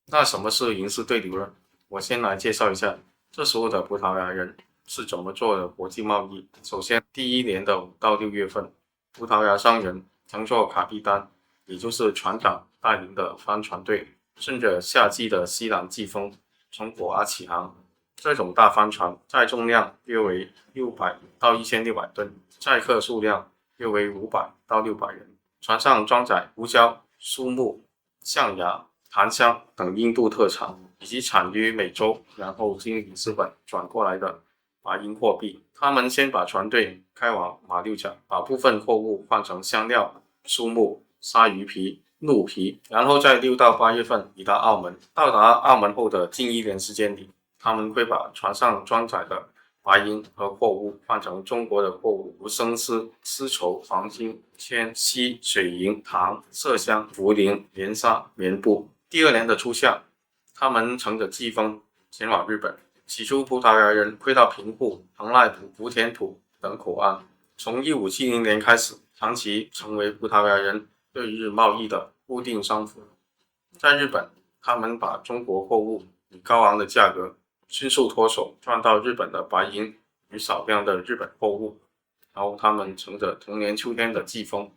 A: 那什么是营私对流呢？我先来介绍一下这时候的葡萄牙人是怎么做的国际贸易。首先，第1年的5到6月份，葡萄牙商人乘坐卡皮丹，也就是船长带领的帆船队，顺着夏季的西南季风从果阿起航。这种大帆船载重量约为600到1600吨，载客数量约为500到600人。船上装载胡椒、苏木、象牙、檀香等印度特产，以及产于美洲，然后经里斯本转过来的白银货币。他们先把船队开往马六甲，把部分货物换成香料、苏木、鲨鱼皮、鹿皮，然后在6到8月份抵达澳门。到达澳门后的近1年时间里，他们会把船上装载的白银和货物换成中国的货物，如生丝、丝绸、黄金、铅、锡、水银、糖、麝香、茯苓、棉纱、棉布。第2年的初夏，他们乘着季风前往日本。起初，葡萄牙人会到平户、蓬莱浦、福田浦等口岸。从1570年开始，长期成为葡萄牙人对日贸易的固定商服。在日本，他们把中国货物以高昂的价格迅速脱手，赚到日本的白银与少量的日本货物，然后他们乘着同年秋天的季风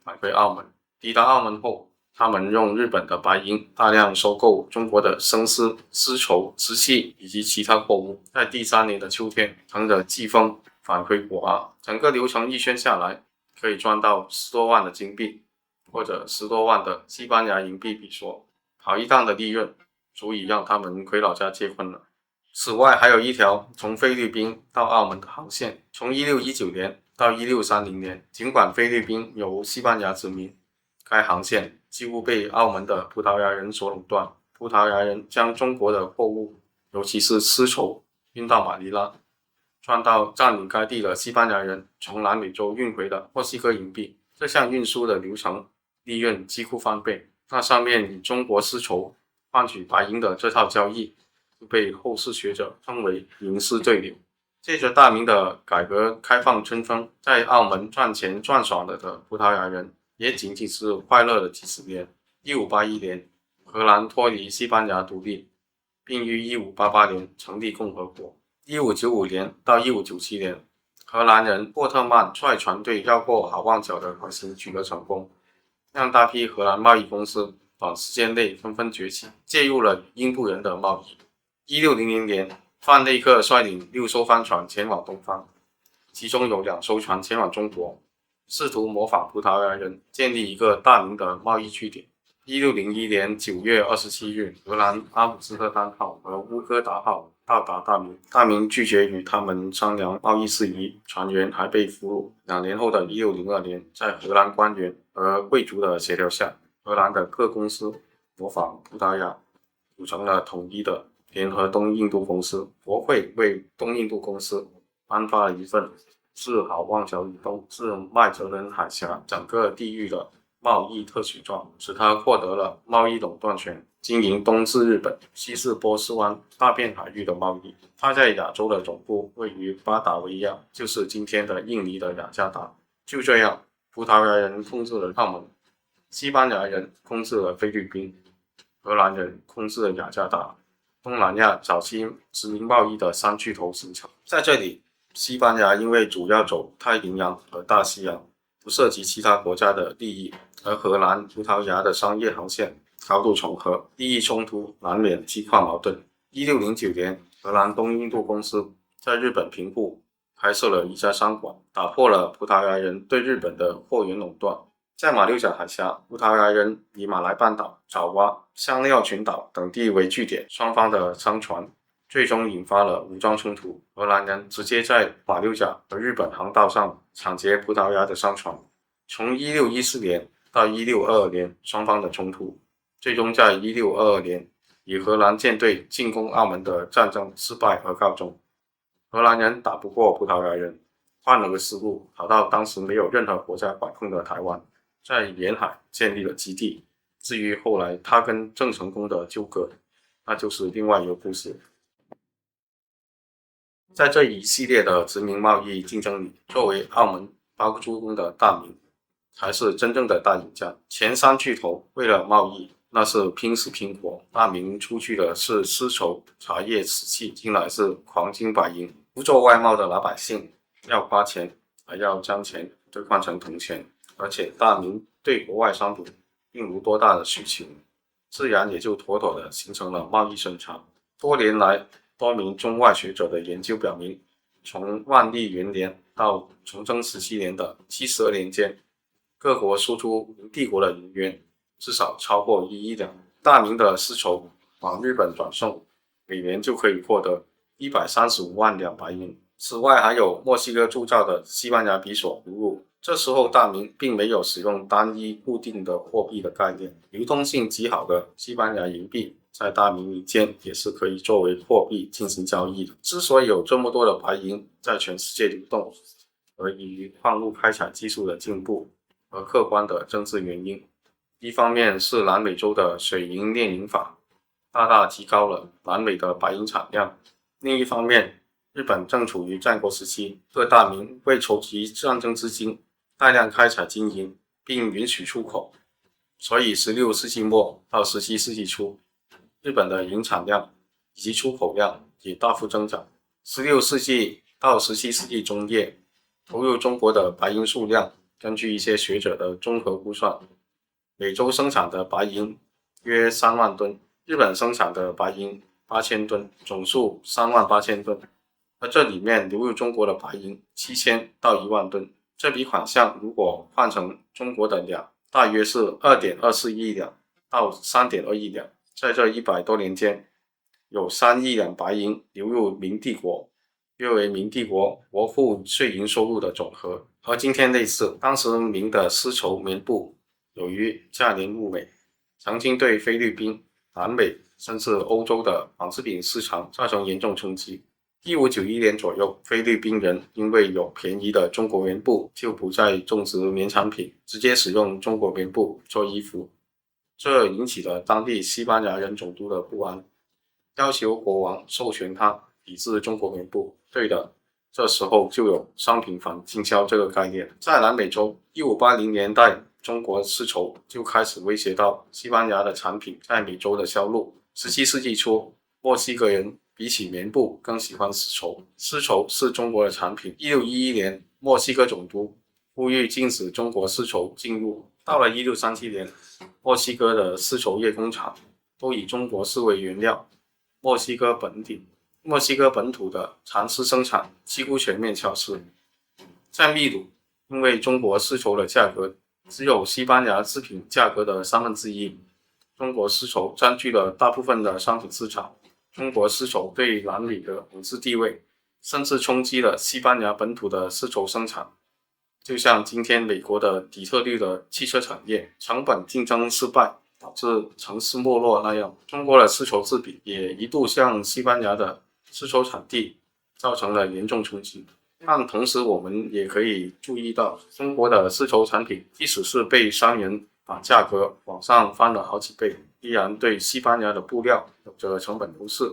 A: 返回澳门。抵达澳门后，他们用日本的白银大量收购中国的生丝、丝绸、瓷器以及其他货物。在第3年的秋天，乘着季风返回国啊。整个流程一圈下来，可以赚到10多万的金币，或者10多万的西班牙银币比索，跑一趟的利润足以让他们回老家结婚了。此外，还有一条从菲律宾到澳门的航线，从1619年到1630年，尽管菲律宾由西班牙殖民，该航线几乎被澳门的葡萄牙人所垄断。葡萄牙人将中国的货物，尤其是丝绸运到马尼拉，赚到占领该地的西班牙人从南美洲运回的墨西哥银币。这项运输的流程利润几乎翻倍。那上面以中国丝绸换取白银的这套交易，就被后世学者称为银丝对流。借着大明的改革开放春风，在澳门赚钱赚爽了的葡萄牙人，也仅仅是快乐了几十年。1581年，荷兰脱离西班牙独立，并于1588年成立共和国。1595年到1597年，荷兰人霍特曼率船队绕过好望角的航行取得成功，让大批荷兰贸易公司短时间内纷纷崛起，介入了印度人的贸易。1600年，范内克率领6艘帆船前往东方，其中有2艘船前往中国，试图模仿葡萄牙人建立一个大明的贸易据点。1601年9月27日，荷兰阿姆斯特丹号和乌哥达号到达大明，大明拒绝与他们商量贸易事宜，船员还被俘虏。2年后的1602年，在荷兰官员和贵族的协调下，荷兰的各公司模仿葡萄牙，组成了统一的联合东印度公司。国会为东印度公司颁发了一份自好望角以东至麦哲伦海峡整个地域的贸易特许状，使他获得了贸易垄断权，经营东至日本、西至波斯湾大片海域的贸易。他在亚洲的总部位于巴达维亚，就是今天的印尼的雅加达。就这样，葡萄牙人控制了澳门，西班牙人控制了菲律宾，荷兰人控制了雅加达，东南亚早期殖民贸易的3巨头形成。在这里，西班牙因为主要走太平洋和大西洋，不涉及其他国家的利益，而荷兰、葡萄牙的商业航线高度重合，利益冲突难免激化矛盾。1609年，荷兰东印度公司在日本平户开设了一家商馆，打破了葡萄牙人对日本的货源垄断。在马六甲海峡，葡萄牙人以马来半岛、爪哇、香料群岛等地为据点，双方的商船最终引发了武装冲突。荷兰人直接在马六甲和日本航道上抢劫葡萄牙的商船。从1614年到1622年，双方的冲突最终在1622年以荷兰舰队进攻澳门的战争失败而告终。荷兰人打不过葡萄牙人，换了个思路，跑到当时没有任何国家管控的台湾，在沿海建立了基地。至于后来他跟郑成功的纠葛，那就是另外一个故事。在这一系列的殖民贸易竞争里，作为澳门包租公的大明才是真正的大赢家。前3巨头为了贸易那是拼死拼活，大明出去的是丝绸、茶叶、瓷器，进来是黄金白银。不做外贸的老百姓要花钱，还要将钱兑换成铜钱，而且大明对国外商品并无多大的需求，自然也就妥妥的形成了贸易顺差。多年来，多名中外学者的研究表明，从万历元年到崇祯17年的72年间，各国输出帝国的银元至少超过1亿两。大明的丝绸往日本转送，每年就可以获得135万两白银。此外，还有墨西哥铸造的西班牙比索流入。这时候大明并没有使用单一固定的货币的概念，流通性极好的西班牙银币在大明民间也是可以作为货币进行交易的。之所以有这么多的白银在全世界流动，而依于矿物开采技术的进步和客观的政治原因。一方面是南美洲的水银炼银法大大提高了南美的白银产量，另一方面日本正处于战国时期，各大明为筹集战争资金，大量开采金银并允许出口，所以16世纪末到17世纪初，日本的银产量以及出口量也大幅增长。16世纪到17世纪中叶，投入中国的白银数量根据一些学者的综合估算，每周生产的白银约3万吨，日本生产的白银8000吨，总数38000吨。而这里面流入中国的白银7000到1万吨，这笔款项如果换成中国的两，大约是2.24亿两到3.2亿两。在这100多年间，有3亿两白银流入明帝国，约为明帝国国库税银收入的总和。和今天类似，当时明的丝绸棉布由于价廉物美，曾经对菲律宾、南美甚至欧洲的纺织品市场造成严重冲击。1591年左右，菲律宾人因为有便宜的中国棉布，就不再种植棉产品，直接使用中国棉布做衣服，这引起了当地西班牙人总督的不安，要求国王授权他抵制中国棉布。对的，这时候就有商品房经销这个概念。在南美洲，1580年代，中国丝绸就开始威胁到西班牙的产品在美洲的销路。17世纪初，墨西哥人比起棉布更喜欢丝绸，丝绸是中国的产品。1611年，墨西哥总督呼吁禁止中国丝绸进入。到了1637年，墨西哥的丝绸业工厂都以中国丝为原料，墨西哥本土的蚕丝生产几乎全面消失。在秘鲁，因为中国丝绸的价格只有西班牙织品价格的1/3，中国丝绸占据了大部分的商品市场。中国丝绸对南美的统治地位，甚至冲击了西班牙本土的丝绸生产。就像今天美国的底特律的汽车产业成本竞争失败，导致城市没落那样，中国的丝绸制品也一度向西班牙的丝绸产地造成了严重冲击。但同时我们也可以注意到，中国的丝绸产品即使是被商人把价格往上翻了好几倍，依然对西班牙的布料有着成本优势。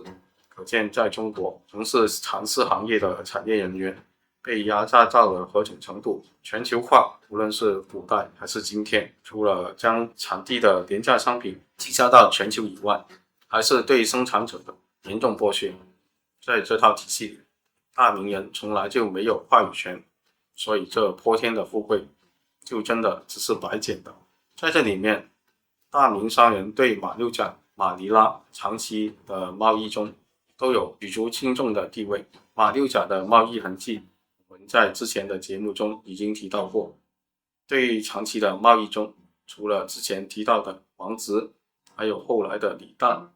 A: 可见在中国从事蚕丝行业的产业人员被压榨到了何种程度。全球化无论是古代还是今天，除了将产地的廉价商品倾销到全球以外，还是对生产者的严重剥削。在这套体系里，大明人从来就没有话语权，所以这泼天的富贵就真的只是白捡的。在这里面，大明商人对马六甲、马尼拉长期的贸易中都有举足轻重的地位。马六甲的贸易痕迹，我们在之前的节目中已经提到过。对长期的贸易中，除了之前提到的王直，还有后来的李旦，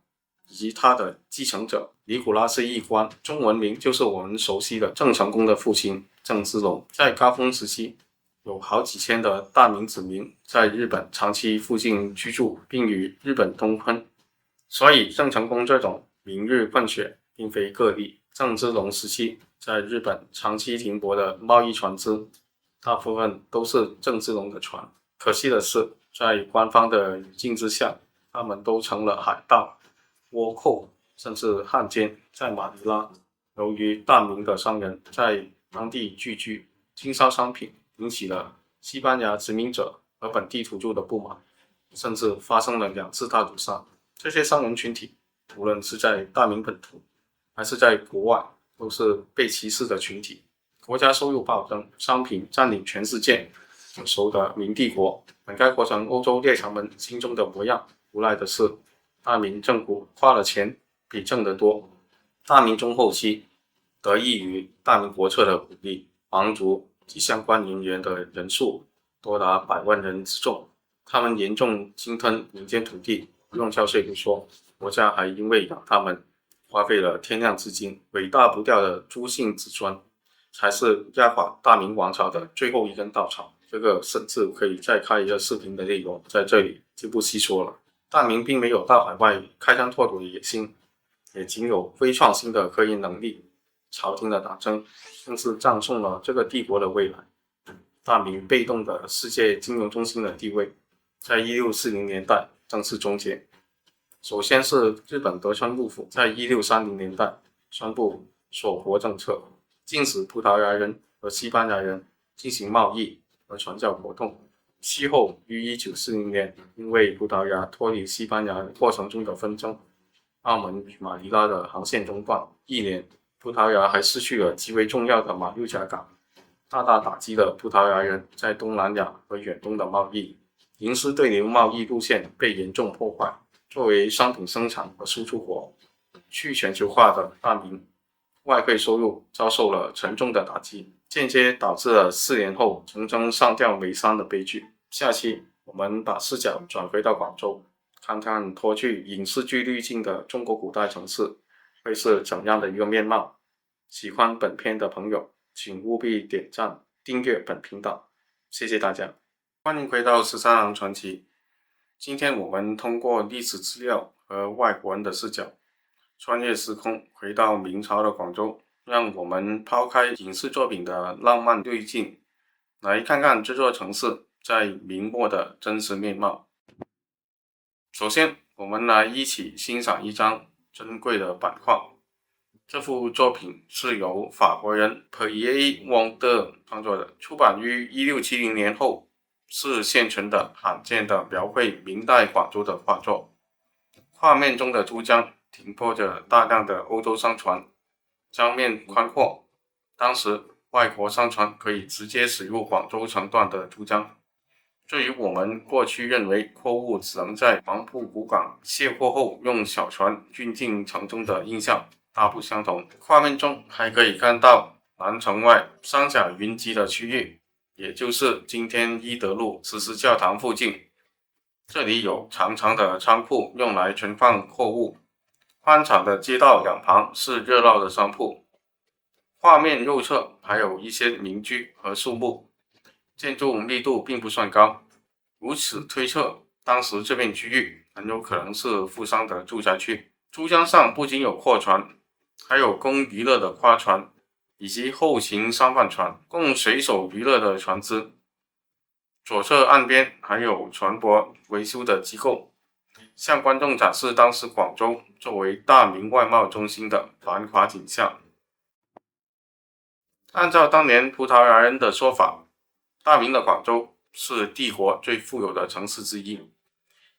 A: 以及他的继承者尼古拉斯一官，中文名就是我们熟悉的郑成功的父亲郑芝龙。在高峰时期，有好几千的大明子民在日本长期附近居住，并与日本通婚，所以郑成功这种明日混血并非个例。郑芝龙时期在日本长期停泊的贸易船只，大部分都是郑芝龙的船。可惜的是，在官方的语境之下，他们都成了海盗、倭寇，甚至汉奸。在马尼拉，由于大明的商人在当地聚居，经销商品，引起了西班牙殖民者和本地土著的不满，甚至发生了2次大屠杀。这些商人群体，无论是在大明本土，还是在国外，都是被歧视的群体。国家收入暴增，商品占领全世界。所熟的明帝国本该活成欧洲列强们心中的模样，无奈的是，大明政府花了钱比挣得多。大明中后期，得益于大明国策的鼓励，皇族及相关人员的人数多达100万人之众。他们严重侵吞民间土地，不用交税不说，国家还因为养他们花费了天量资金。尾大不掉的朱姓子孙才是压垮大明王朝的最后一根稻草。这个甚至可以再开一个视频的内容，在这里就不细说了。大明并没有到海外开疆拓土的野心，也仅有非创新的科研能力。朝廷的打针更是葬送了这个帝国的未来。大明被动的世界金融中心的地位，在1640年代正式终结。首先是日本德川幕府在1630年代宣布锁国政策，禁止葡萄牙人和西班牙人进行贸易和传教活动。其后于1940年，因为葡萄牙脱离西班牙过程中的纷争，澳门与马尼拉的航线中断1年，葡萄牙还失去了极为重要的马六甲港，大大打击了葡萄牙人在东南亚和远东的贸易。银丝对流贸易路线被严重破坏。作为商品生产和输出国，去全球化的大明外汇收入遭受了沉重的打击，间接导致了4年后陈真上吊煤山的悲剧。下期我们把视角转回到广州，看看脱去影视剧滤镜的中国古代城市会是怎样的一个面貌。喜欢本片的朋友，请务必点赞、订阅本频道，谢谢大家。欢迎回到13行传奇。今天我们通过历史资料和外国人的视角，穿越时空回到明朝的广州，让我们抛开影视作品的浪漫滤镜，来看看这座城市在明末的真实面貌。首先，我们来一起欣赏一张珍贵的版画。这幅作品是由法国人 Pierre Wonder 创作的，出版于1670年后，是现存的罕见的描绘明代广州的画作。画面中的珠江停泊着大量的欧洲商船，江面宽阔。当时外国商船可以直接驶入广州城段的珠江，这与我们过去认为货物只能在黄埔古港卸货后用小船运进城中的印象大不相同。画面中还可以看到南城外三角云集的区域，也就是今天伊德路慈禧教堂附近。这里有长长的仓库用来存放货物，宽敞的街道两旁是热闹的商铺。画面右侧还有一些民居和树木，建筑密度并不算高，如此推测，当时这片区域很有可能是富商的住宅区。珠江上不仅有货船，还有供娱乐的花船以及后勤商贩船，供水手娱乐的船只。左侧岸边还有船舶维修的机构，向观众展示当时广州作为大明外贸中心的繁华景象。按照当年葡萄牙人的说法，大明的广州是帝国最富有的城市之一，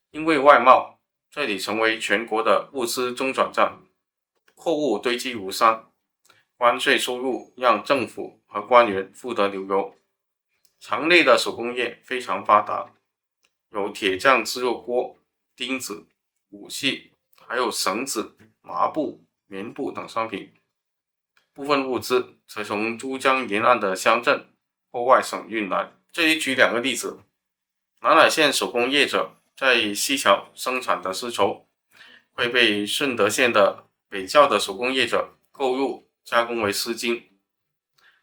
A: 因为外贸，这里成为全国的物资中转站，货物堆积如山，关税收入让政府和官员富得流油。城内的手工业非常发达，有铁匠制作锅、钉子、武器，还有绳子、麻布、棉布等商品。部分物资则从珠江沿岸的乡镇或外省运来。这里举2个例子：南海县手工业者在西桥生产的丝绸，会被顺德县的北滘的手工业者购入加工为丝巾。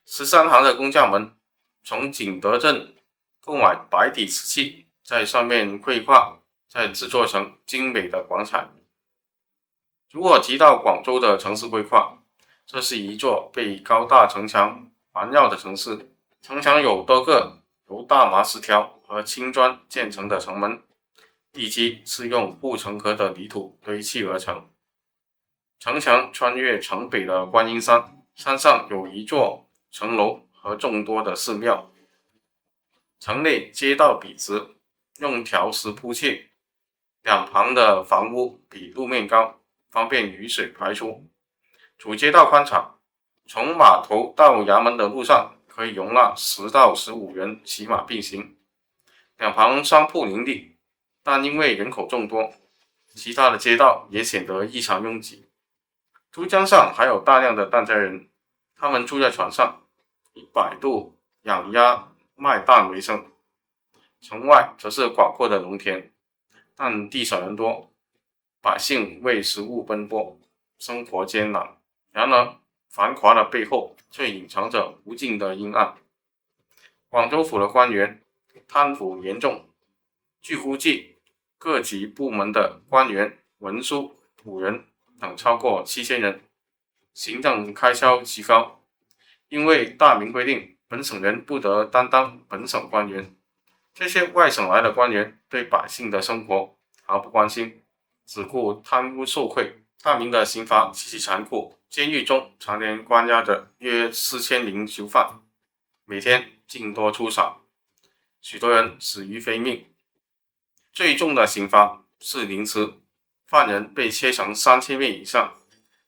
A: 13行的工匠们从景德镇购买白底瓷器，在上面绘画，再制作成精美的广彩。如果提到广州的城市规划，这是一座被高大城墙环绕的城市，城墙有多个由大麻石条和青砖建成的城门，地基是用护城河的泥土堆砌而成。城墙穿越城北的观音山，山上有一座城楼和众多的寺庙。城内街道笔直，用条石铺砌，两旁的房屋比路面高，方便雨水排出。主街道宽敞，从码头到衙门的路上可以容纳10到15人骑马并行。两旁商铺林立，但因为人口众多，其他的街道也显得异常拥挤。珠江上还有大量的担寨人，他们住在船上，以摆渡、养鸭、卖蛋为生。城外则是广阔的农田，但地少人多，百姓为食物奔波，生活艰难。然而，繁华的背后却隐藏着无尽的阴暗。广州府的官员贪腐严重，据估计，各级部门的官员、文书、仆人等超过7000人，行政开销极高。因为大明规定，本省人不得担当本省官员，这些外省来的官员对百姓的生活毫不关心，只顾贪污受贿。大明的刑罚极其残酷，监狱中常年关押着约4000名囚犯，每天进多出少，许多人死于非命。最重的刑罚是凌迟，犯人被切成3000片以上，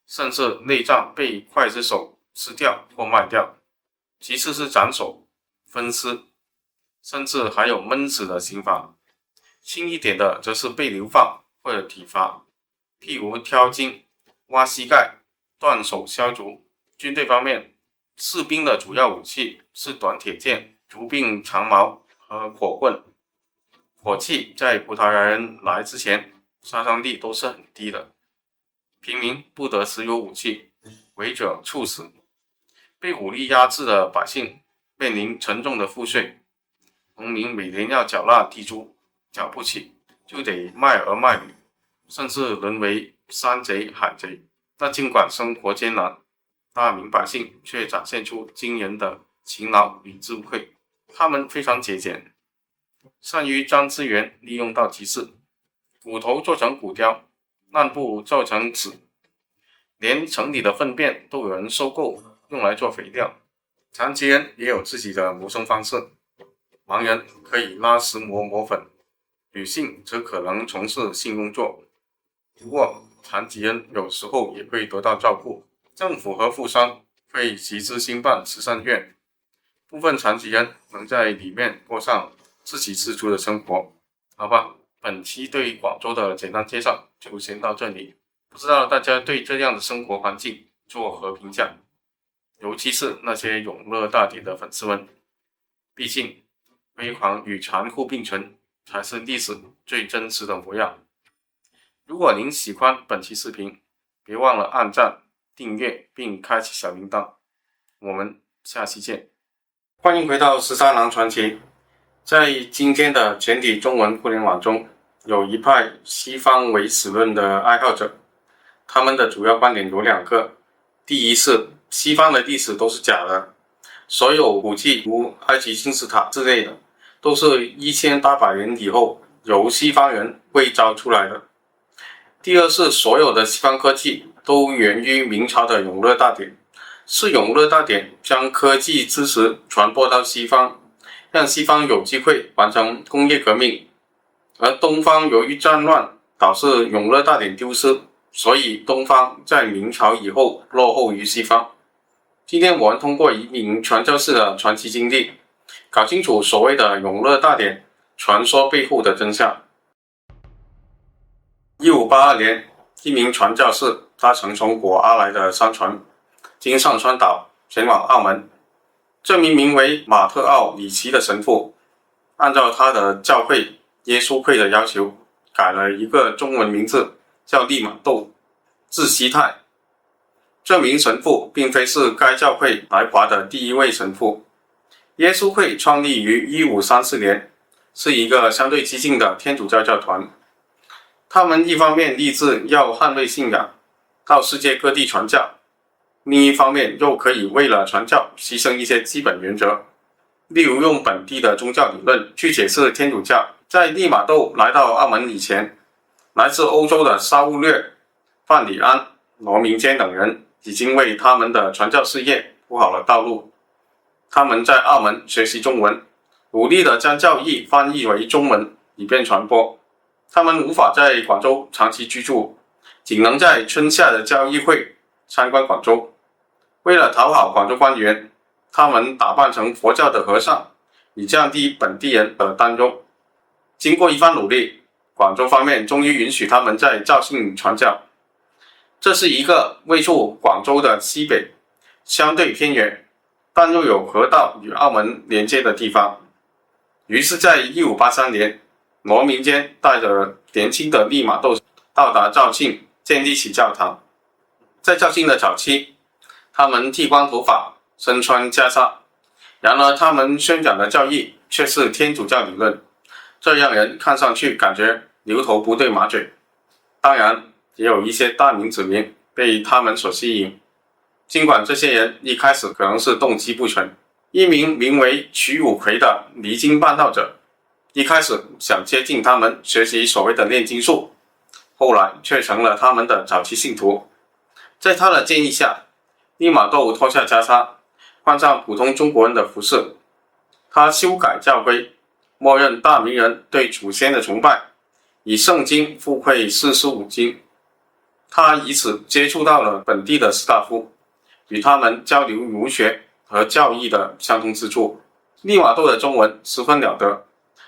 A: 甚至内脏被刽子手吃掉或卖掉。其次是斩首、分尸，甚至还有闷死的刑罚。轻一点的则是被流放或者体罚，譬如挑筋、挖膝盖、断手削足。军队方面，士兵的主要武器是短铁剑、竹柄长矛和火棍。火器在葡萄牙人来之前，杀伤力都是很低的，平民不得持有武器，违者处死。被武力压制的百姓面临沉重的赋税，农民每年要缴纳地租，缴不起就得卖儿卖女，甚至沦为山贼海贼。但尽管生活艰难，大明百姓却展现出惊人的勤劳与智慧。他们非常节俭，善于将资源利用到极致，骨头做成骨雕，烂布做成纸，连城里的粪便都有人收购，用来做肥料。残疾人也有自己的谋生方式，盲人可以拉石磨磨粉，女性则可能从事性工作。不过，残疾人有时候也会得到照顾，政府和富商会集资兴办慈善院，部分残疾人能在里面过上自给自足的生活。好吧，本期对广州的简单介绍就先到这里，不知道大家对这样的生活环境作何评价？尤其是那些永乐大典的粉丝们，毕竟辉煌与残酷并存才是历史最真实的模样。如果您喜欢本期视频，别忘了按赞、订阅并开启小铃铛。我们下期见。欢迎回到13郎传奇。在今天的简体中文互联网中，有一派西方唯史论的爱好者，他们的主要观点有两个。第一是西方的历史都是假的，所有古迹如埃及金字塔之类的，都是1800年以后由西方人伪造出来的。第二是所有的西方科技都源于明朝的永乐大典，是永乐大典将科技知识传播到西方，让西方有机会完成工业革命，而东方由于战乱导致永乐大典丢失，所以东方在明朝以后落后于西方。今天我们通过一名传教士的传奇经历，搞清楚所谓的永乐大典传说背后的真相。1582年，一名传教士搭乘从果阿来的商船，经上川岛前往澳门。这名为马特奥里奇的神父，按照他的教会耶稣会的要求，改了一个中文名字，叫利玛窦，字希泰。这名神父并非是该教会来华的第一位神父。耶稣会创立于1534年，是一个相对激进的天主教教团。他们一方面立志要捍卫信仰，到世界各地传教，另一方面又可以为了传教牺牲一些基本原则，例如用本地的宗教理论去解释天主教。在利玛窦来到澳门以前，来自欧洲的沙勿略、范里安、罗明坚等人已经为他们的传教事业铺好了道路。他们在澳门学习中文，努力地将教义翻译为中文，以便传播。他们无法在广州长期居住，仅能在春夏的交易会参观广州。为了讨好广州官员，他们打扮成佛教的和尚，以降低本地人的担忧。经过一番努力，广州方面终于允许他们在肇庆传教。这是一个位处广州的西北，相对偏远，但又有河道与澳门连接的地方。于是在1583年，罗明坚带着年轻的利玛窦到达肇庆，建立起教堂。在肇庆的早期，他们剃光头发，身穿袈裟，然而他们宣讲的教义却是天主教理论，这让人看上去感觉牛头不对马嘴。当然，也有一些大明子民被他们所吸引，尽管这些人一开始可能是动机不纯。一名为瞿武魁的离经叛道者，一开始想接近他们学习所谓的炼金术，后来却成了他们的早期信徒。在他的建议下，利玛窦脱下袈裟，换上普通中国人的服饰。他修改教规，默认大明人对祖先的崇拜，以圣经附会45经。他以此接触到了本地的士大夫，与他们交流儒学和教义的相通之处。利玛窦的中文十分了得，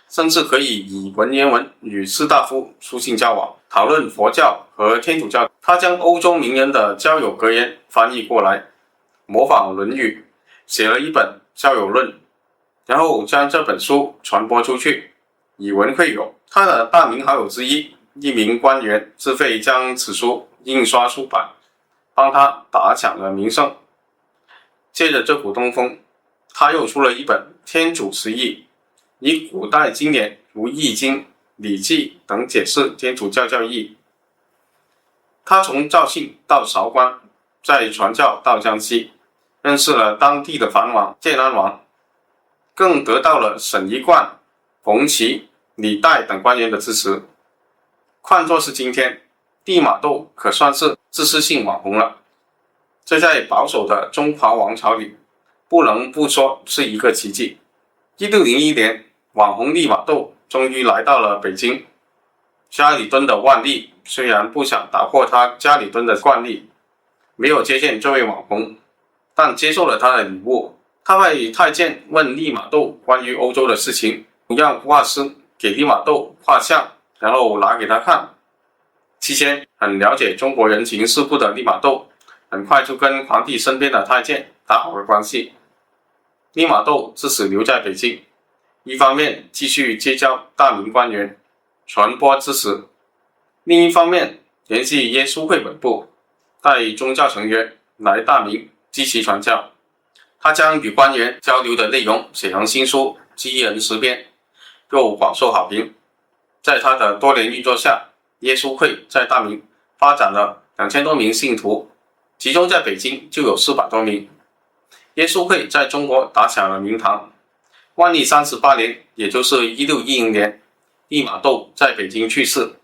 A: 甚至可以以文言文与士大夫书信交往，讨论佛教和天主教。他将欧洲名人的交友格言翻译过来，模仿《论语》，写了一本《交友论》，然后将这本书传播出去，以文会友。他的大名好友之一，一名官员自费将此书印刷出版，帮他打响了名声。借着这股东风，他又出了一本《天主释义》，以古代经典如《易经》《礼记》等解释天主教教义。他从肇庆到韶关，再传教到江西，认识了当地的藩王建安王，更得到了沈一贯、冯齐、李岱等官员的支持。换作是今天，利玛窦可算是知识性网红了。这在保守的中华王朝里，不能不说是一个奇迹。1601年，网红利玛窦终于来到了北京。家里蹲的万历虽然不想打破他家里蹲的惯例，没有接见这位网红，但接受了他的礼物。他派太监问利玛窦关于欧洲的事情，让画师给利玛窦画像，然后拿给他看。期间，很了解中国人情世故的利玛窦很快就跟皇帝身边的太监打好了关系。利玛窦自此留在北京，一方面继续结交大明官员，传播知识，另一方面联系耶稣会本部，带宗教成员来大明积极传教。他将与官员交流的内容写成新书《积人十篇》，又广受好评。在他的多年运作下，耶稣会在大明发展了2000多名信徒，其中在北京就有400多名。耶稣会在中国打响了名堂。万历38年，也就是1610年，利玛窦在北京去世。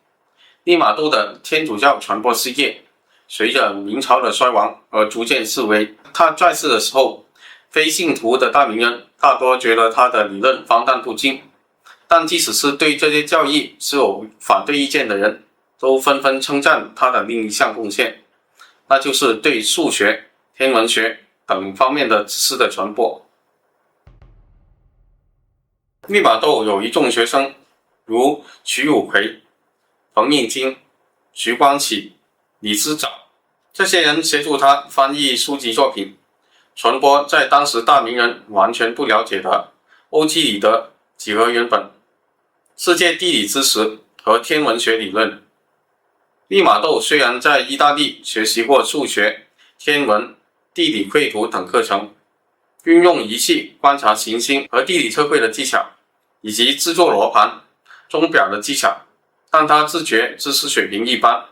A: 利玛窦的天主教传播事业随着明朝的衰亡而逐渐式微。他在世的时候，非信徒的大明人大多觉得他的理论荒诞不经，但即使是对这些教义是有反对意见的人，都纷纷称赞他的另一项贡献，那就是对数学、天文学等方面的知识的传播。利玛窦有一众学生，如徐汝奎、冯应京、徐光启、李之藻，这些人协助他翻译书籍作品，传播在当时大明人完全不了解的欧几里得几何原本、世界地理知识和天文学理论。利玛窦虽然在意大利学习过数学、天文、地理绘图等课程，运用仪器观察行星和地理测绘的技巧，以及制作罗盘、钟表的技巧，但他自觉知识水平一般，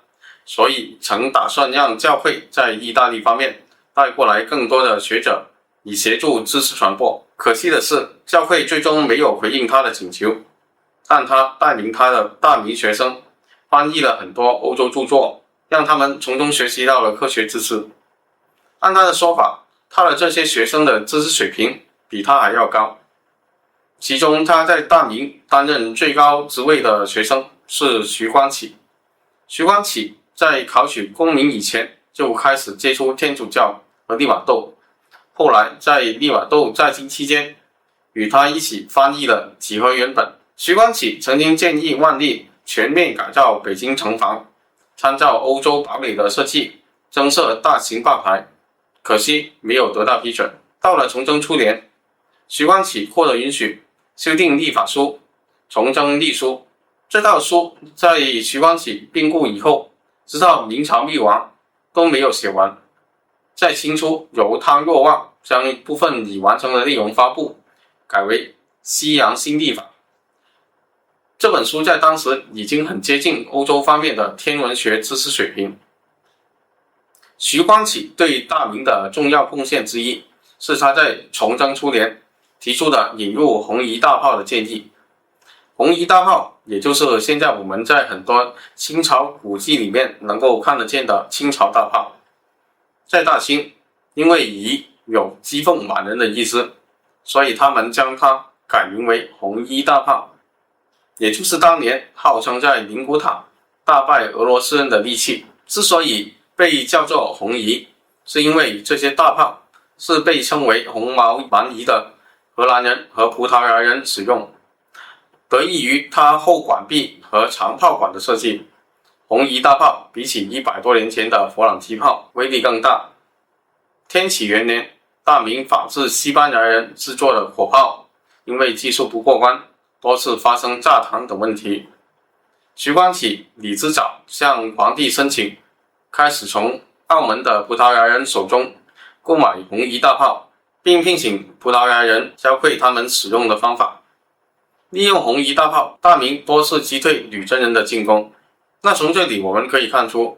A: 所以曾打算让教会在意大利方面带过来更多的学者，以协助知识传播。可惜的是，教会最终没有回应他的请求，但他带领他的大明学生翻译了很多欧洲著作，让他们从中学习到了科学知识。按他的说法，他的这些学生的知识水平比他还要高。其中他在大明担任最高职位的学生是徐光启。徐光启在考取功名以前就开始接触天主教和利玛窦，后来在利玛窦在京期间，与他一起翻译了几何原本。徐光启曾经建议万历全面改造北京城防，参照欧洲堡垒的设计，增设大型挂牌，可惜没有得到批准。到了崇祯初年，徐光启获得允许，修订历法书，崇祯历书。这套书在徐光启病故以后，直到明朝灭亡都没有写完。在清初由汤若望将部分已完成的内容发布，改为西洋新历法。这本书在当时已经很接近欧洲方面的天文学知识水平。徐光启对大明的重要贡献之一，是他在崇祯初年提出的引入红夷大炮的建议。红夷大炮也就是现在我们在很多清朝古迹里面能够看得见的清朝大炮。在大清，因为夷有讥讽满人的意思，所以他们将它改名为红夷大炮，也就是当年号称在宁古塔大败俄罗斯人的利器。之所以被叫做红夷，是因为这些大炮是被称为红毛蛮夷的荷兰人和葡萄牙人使用，得益于它后管壁和长炮管的设计，红夷大炮比起100多年前的佛朗机炮威力更大。天启元年，大明仿制西班牙人制作的火炮，因为技术不过关，多次发生炸膛等问题。徐光启、李之藻向皇帝申请，开始从澳门的葡萄牙人手中购买红衣大炮，并聘请葡萄牙人教会他们使用的方法。利用红衣大炮，大明多次击退女真人的进攻。那从这里我们可以看出，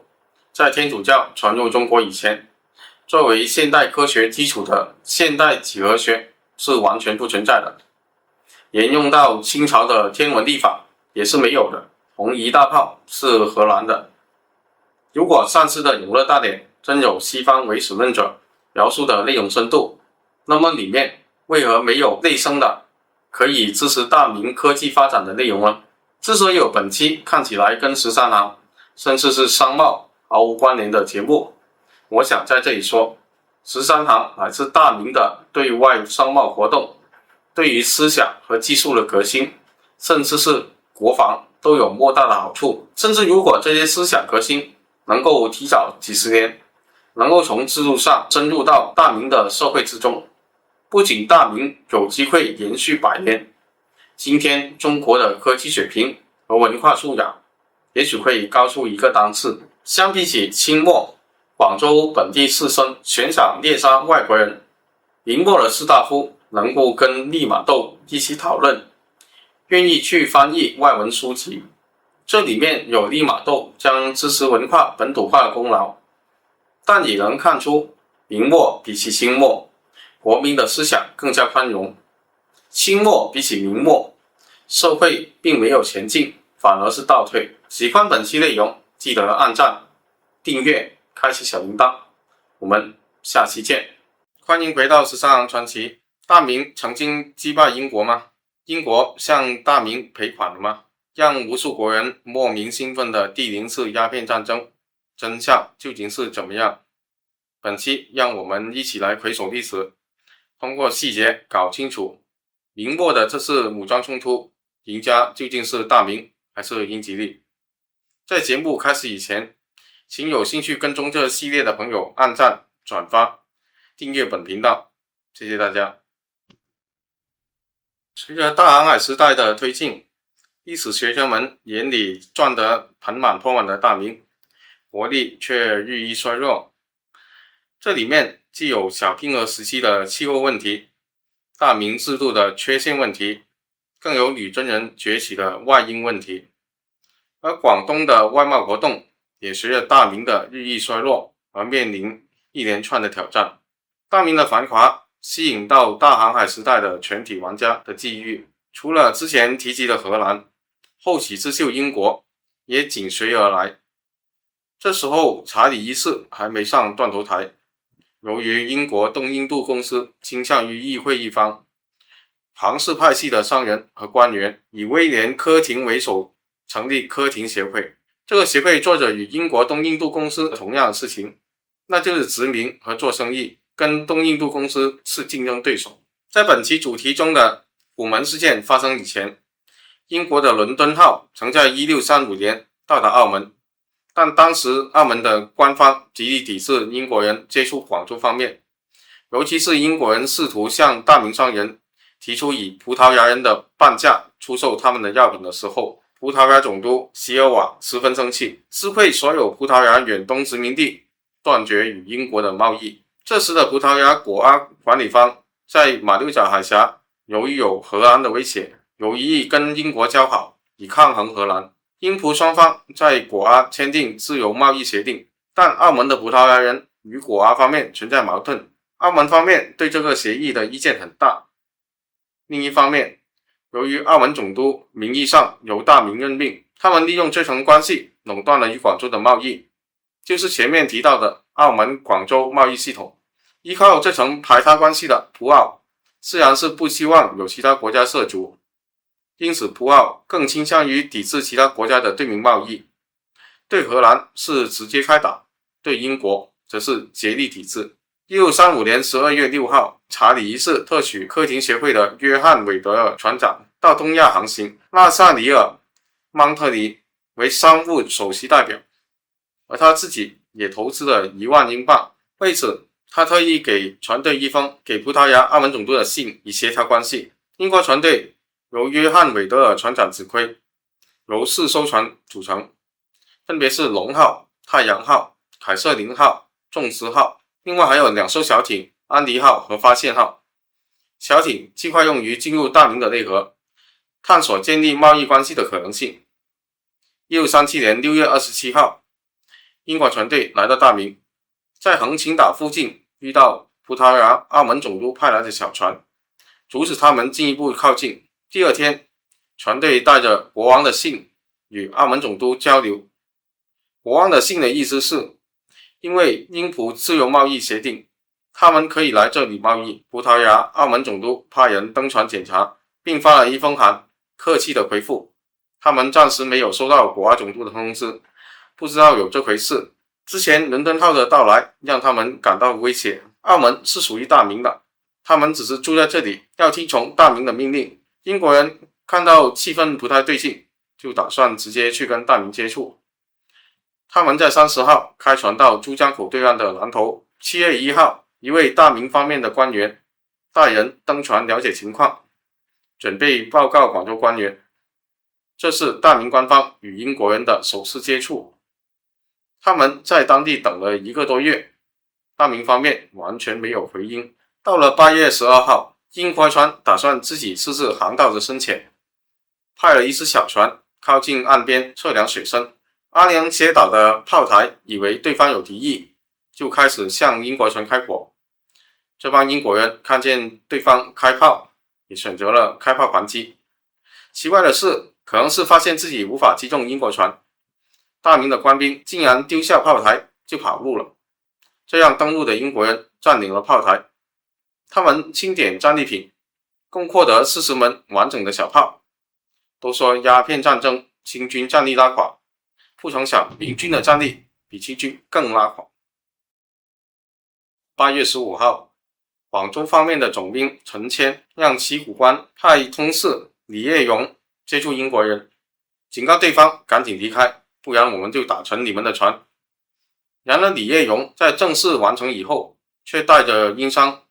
A: 在天主教传入中国以前，作为现代科学基础的现代几何学是完全不存在的，沿用到清朝的天文历法也是没有的。红衣大炮是荷兰的。如果上次的永乐大典真有西方唯史论者描述的内容深度，那么里面为何没有内生的可以支持大明科技发展的内容呢？之所以有本期看起来跟13行甚至是商贸毫无关联的节目，我想在这里说，13行乃至大明的对外商贸活动，对于思想和技术的革新，甚至是国防都有莫大的好处。甚至如果这些思想革新能够提早几十年，能够从制度上深入到大明的社会之中，不仅大明有机会延续100年，今天中国的科技水平和文化素养也许会高出一个档次。相比起清末广州本地士绅悬赏猎杀外国人，明末的士大夫能够跟利玛窦一起讨论，愿意去翻译外文书籍，这里面有利玛窦将知识文化本土化的功劳，但也能看出明末比起清末，国民的思想更加宽容。清末比起明末，社会并没有前进，反而是倒退。喜欢本期内容，记得按赞、订阅、开启小铃铛。我们下期见。欢迎回到13行传奇。大明曾经击败英国吗？英国向大明赔款了吗？让无数国人莫名兴奋的第0次鸦片战争，真相究竟是怎么样？本期让我们一起来回首历史，通过细节搞清楚明末的这次武装冲突，赢家究竟是大明还是英吉利？在节目开始以前，请有兴趣跟踪这系列的朋友按赞、转发、订阅本频道，谢谢大家。随着大航海时代的推进，历史学家们眼里赚得盆满钵满的大明，国力却日益衰弱。这里面既有小冰河时期的气候问题、大明制度的缺陷问题，更有女真人崛起的外因问题。而广东的外贸活动也随着大明的日益衰落而面临一连串的挑战。大明的繁华吸引到大航海时代的全体玩家的际遇，除了之前提及的荷兰，后起之秀英国也紧随而来。这时候查理一世还没上断头台，由于英国东印度公司倾向于议会一方，庞氏派系的商人和官员以威廉·科廷为首成立科廷协会。这个协会做着与英国东印度公司同样的事情，那就是殖民和做生意，跟东印度公司是竞争对手。在本期主题中的虎门事件发生以前，英国的伦敦号曾在1635年到达澳门，但当时澳门的官方极力抵制英国人接触广州方面，尤其是英国人试图向大明商人提出以葡萄牙人的半价出售他们的药品的时候，葡萄牙总督席尔瓦十分生气，支配所有葡萄牙远东殖民地，断绝与英国的贸易。这时的葡萄牙果阿管理方在马六甲海峡由于有荷兰的威胁，有意跟英国交好，以抗衡荷兰。英葡双方在果阿签订自由贸易协定，但澳门的葡萄牙人与果阿方面存在矛盾，澳门方面对这个协议的意见很大。另一方面，由于澳门总督名义上由大明任命，他们利用这层关系垄断了与广州的贸易，就是前面提到的澳门广州贸易系统。依靠这层排他关系的葡澳自然是不希望有其他国家涉足，因此葡澳更倾向于抵制其他国家的对明贸易。对荷兰是直接开打，对英国则是竭力抵制。1635年12月6号，查理一世特许科廷协会的约翰·韦德尔船长到东亚航行，纳萨里尔·芒特尼为商务首席代表，而他自己也投资了1万英镑。为此，他特意给船队一封给葡萄牙、澳门总督的信，以协调关系。英国船队由约翰·韦德尔船长指挥，由4艘船组成，分别是龙号、太阳号、凯瑟琳号、重视号，另外还有2艘小艇，安迪号和发现号。小艇计划用于进入大明的内河，探索建立贸易关系的可能性。1637年6月27号，英国船队来到大明，在横琴岛附近遇到葡萄牙、澳门总督派来的小船，阻止他们进一步靠近。第二天，船队带着国王的信与澳门总督交流。国王的信的意思是，因为英葡自由贸易协定，他们可以来这里贸易。葡萄牙、澳门总督派人登船检查，并发了一封函，客气的回复，他们暂时没有收到国外总督的通知，不知道有这回事。之前伦敦号的到来让他们感到威胁。澳门是属于大明的，他们只是住在这里，要听从大明的命令。英国人看到气氛不太对劲，就打算直接去跟大明接触。他们在30号开船到珠江口对岸的南头。7月1号，一位大明方面的官员带人登船了解情况，准备报告广州官员。这是大明官方与英国人的首次接触。他们在当地等了1个多月，大明方面完全没有回应。到了8月12号，英国船打算自己试试航道的深浅，派了一只小船靠近岸边测量水深。阿联酋岛的炮台以为对方有敌意，就开始向英国船开火。这帮英国人看见对方开炮，也选择了开炮还击。奇怪的是，可能是发现自己无法击中英国船，大明的官兵竟然丢下炮台就跑路了。这样登陆的英国人占领了炮台，他们清点战利品，共获得40门完整的小炮。都说鸦片战争清军战力拉垮，不成想明军的战力比清军更拉垮。8月15号，广州方面的总兵陈谦让旗鼓官派通事李业荣接触英国人，警告对方赶紧离开，不然我们就打沉你们的船。然而李业荣在正式完成以后，却带着英商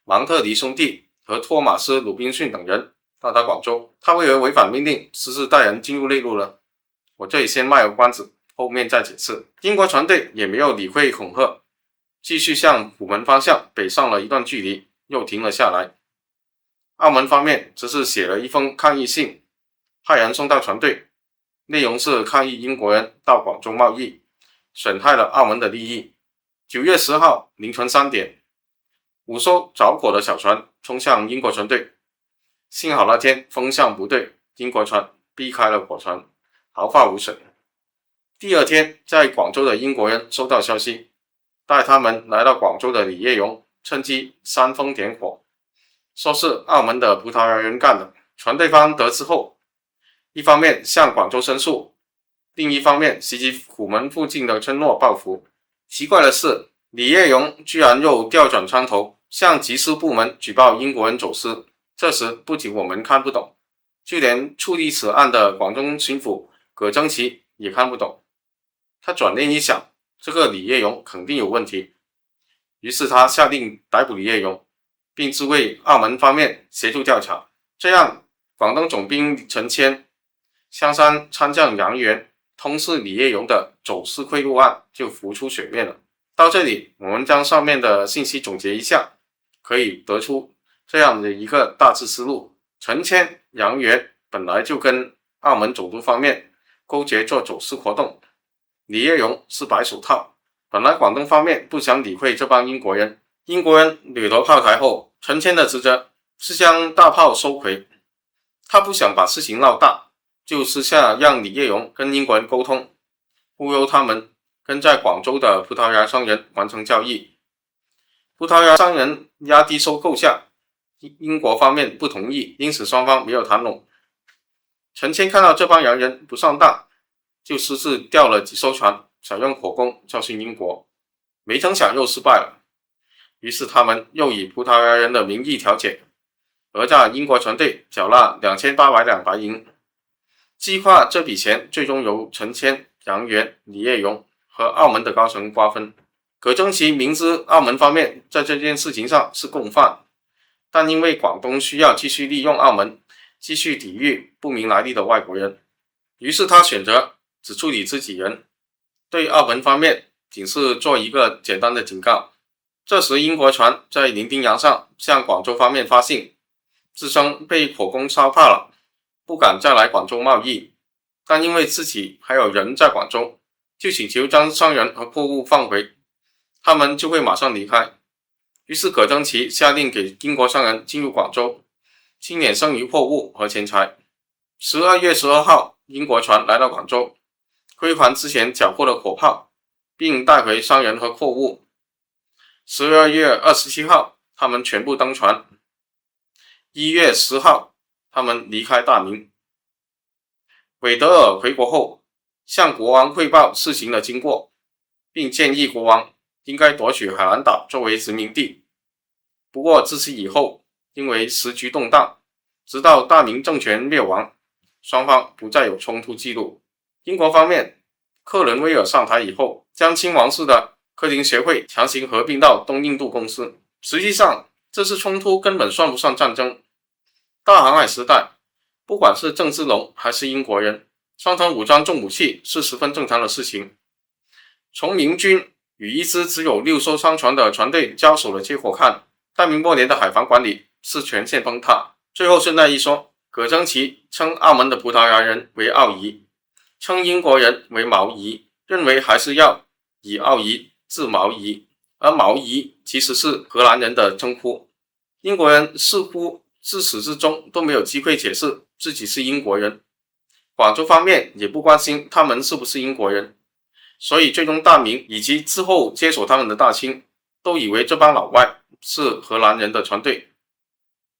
A: 芒特尼兄弟和托马斯·鲁滨逊等人到达广州。他为何违反命令，私自带人进入内陆呢？我这里先卖个关子，后面再解释。英国船队也没有理会恐吓，继续向虎门方向北上了一段距离，又停了下来。澳门方面则是写了一封抗议信，派人送到船队，内容是抗议英国人到广州贸易，损害了澳门的利益。9月10号凌晨3点，5艘着火的小船冲向英国船队，幸好那天风向不对，英国船避开了火船，毫发无损。第二天，在广州的英国人收到消息，带他们来到广州的李业荣趁机煽风点火，说是澳门的葡萄牙人干的。船队方得知后，一方面向广州申诉，另一方面袭击虎门附近的村落报复。奇怪的是，李业荣居然又调转枪头，向缉私部门举报英国人走私。这时不仅我们看不懂，就连处理此案的广东巡抚葛增奇也看不懂。他转念一想，这个李业荣肯定有问题，于是他下令逮捕李业荣，并自卫澳门方面协助调查。这样，广东总兵陈谦、香山参将杨元通知李业荣的走私贿赂案就浮出水面了。到这里，我们将上面的信息总结一下，可以得出这样的一个大致思路。陈谦、杨元本来就跟澳门总督方面勾结做走私活动，李业荣是白手套。本来广东方面不想理会这帮英国人，英国人掠夺炮台后，陈谦的职责是将大炮收回，他不想把事情闹大，就私下让李业荣跟英国人沟通，忽悠他们跟在广州的葡萄牙商人完成交易。葡萄牙商人压低收购价，英国方面不同意，因此双方没有谈拢。陈谦看到这帮洋人不上当，就私自调了几艘船，想用火攻教训英国，没成想又失败了。于是他们又以葡萄牙人的名义调解，讹诈英国船队缴纳2800两白银。计划这笔钱最终由陈谦、杨元、李业荣和澳门的高层瓜分。葛增旗明知澳门方面在这件事情上是共犯，但因为广东需要继续利用澳门，继续抵御不明来历的外国人，于是他选择只处理自己人，对澳门方面仅是做一个简单的警告。这时英国船在伶仃洋上向广州方面发信，自称被火攻烧怕了，不敢再来广州贸易，但因为自己还有人在广州，就请求将商人和货物放回，他们就会马上离开。于是葛增旗下令给英国商人进入广州，清点剩余货物和钱财。12月12号，英国船来到广州，归还之前缴获的火炮，并带回商人和货物。12月27号，他们全部登船。1月10号，他们离开大明。韦德尔回国后，向国王汇报事情的经过，并建议国王应该夺取海南岛作为殖民地。不过自此以后，因为时局动荡，直到大明政权灭亡，双方不再有冲突记录。英国方面，克伦威尔上台以后，将亲王室的客厅协会强行合并到东印度公司。实际上，这次冲突根本算不上战争。大航海时代，不管是郑芝龙还是英国人，上船武装重武器是十分正常的事情。从明军与一支只有6艘商船的船队交手的结果看，大明末年的海防管理是全线崩塌。最后顺带一说，葛增旗称澳门的葡萄牙人为澳裔，称英国人为毛裔，认为还是要以澳裔治毛裔，而毛裔其实是荷兰人的称呼。英国人似乎自始至终都没有机会解释自己是英国人，广州方面也不关心他们是不是英国人，所以最终大明以及之后接手他们的大清都以为这帮老外是荷兰人的船队。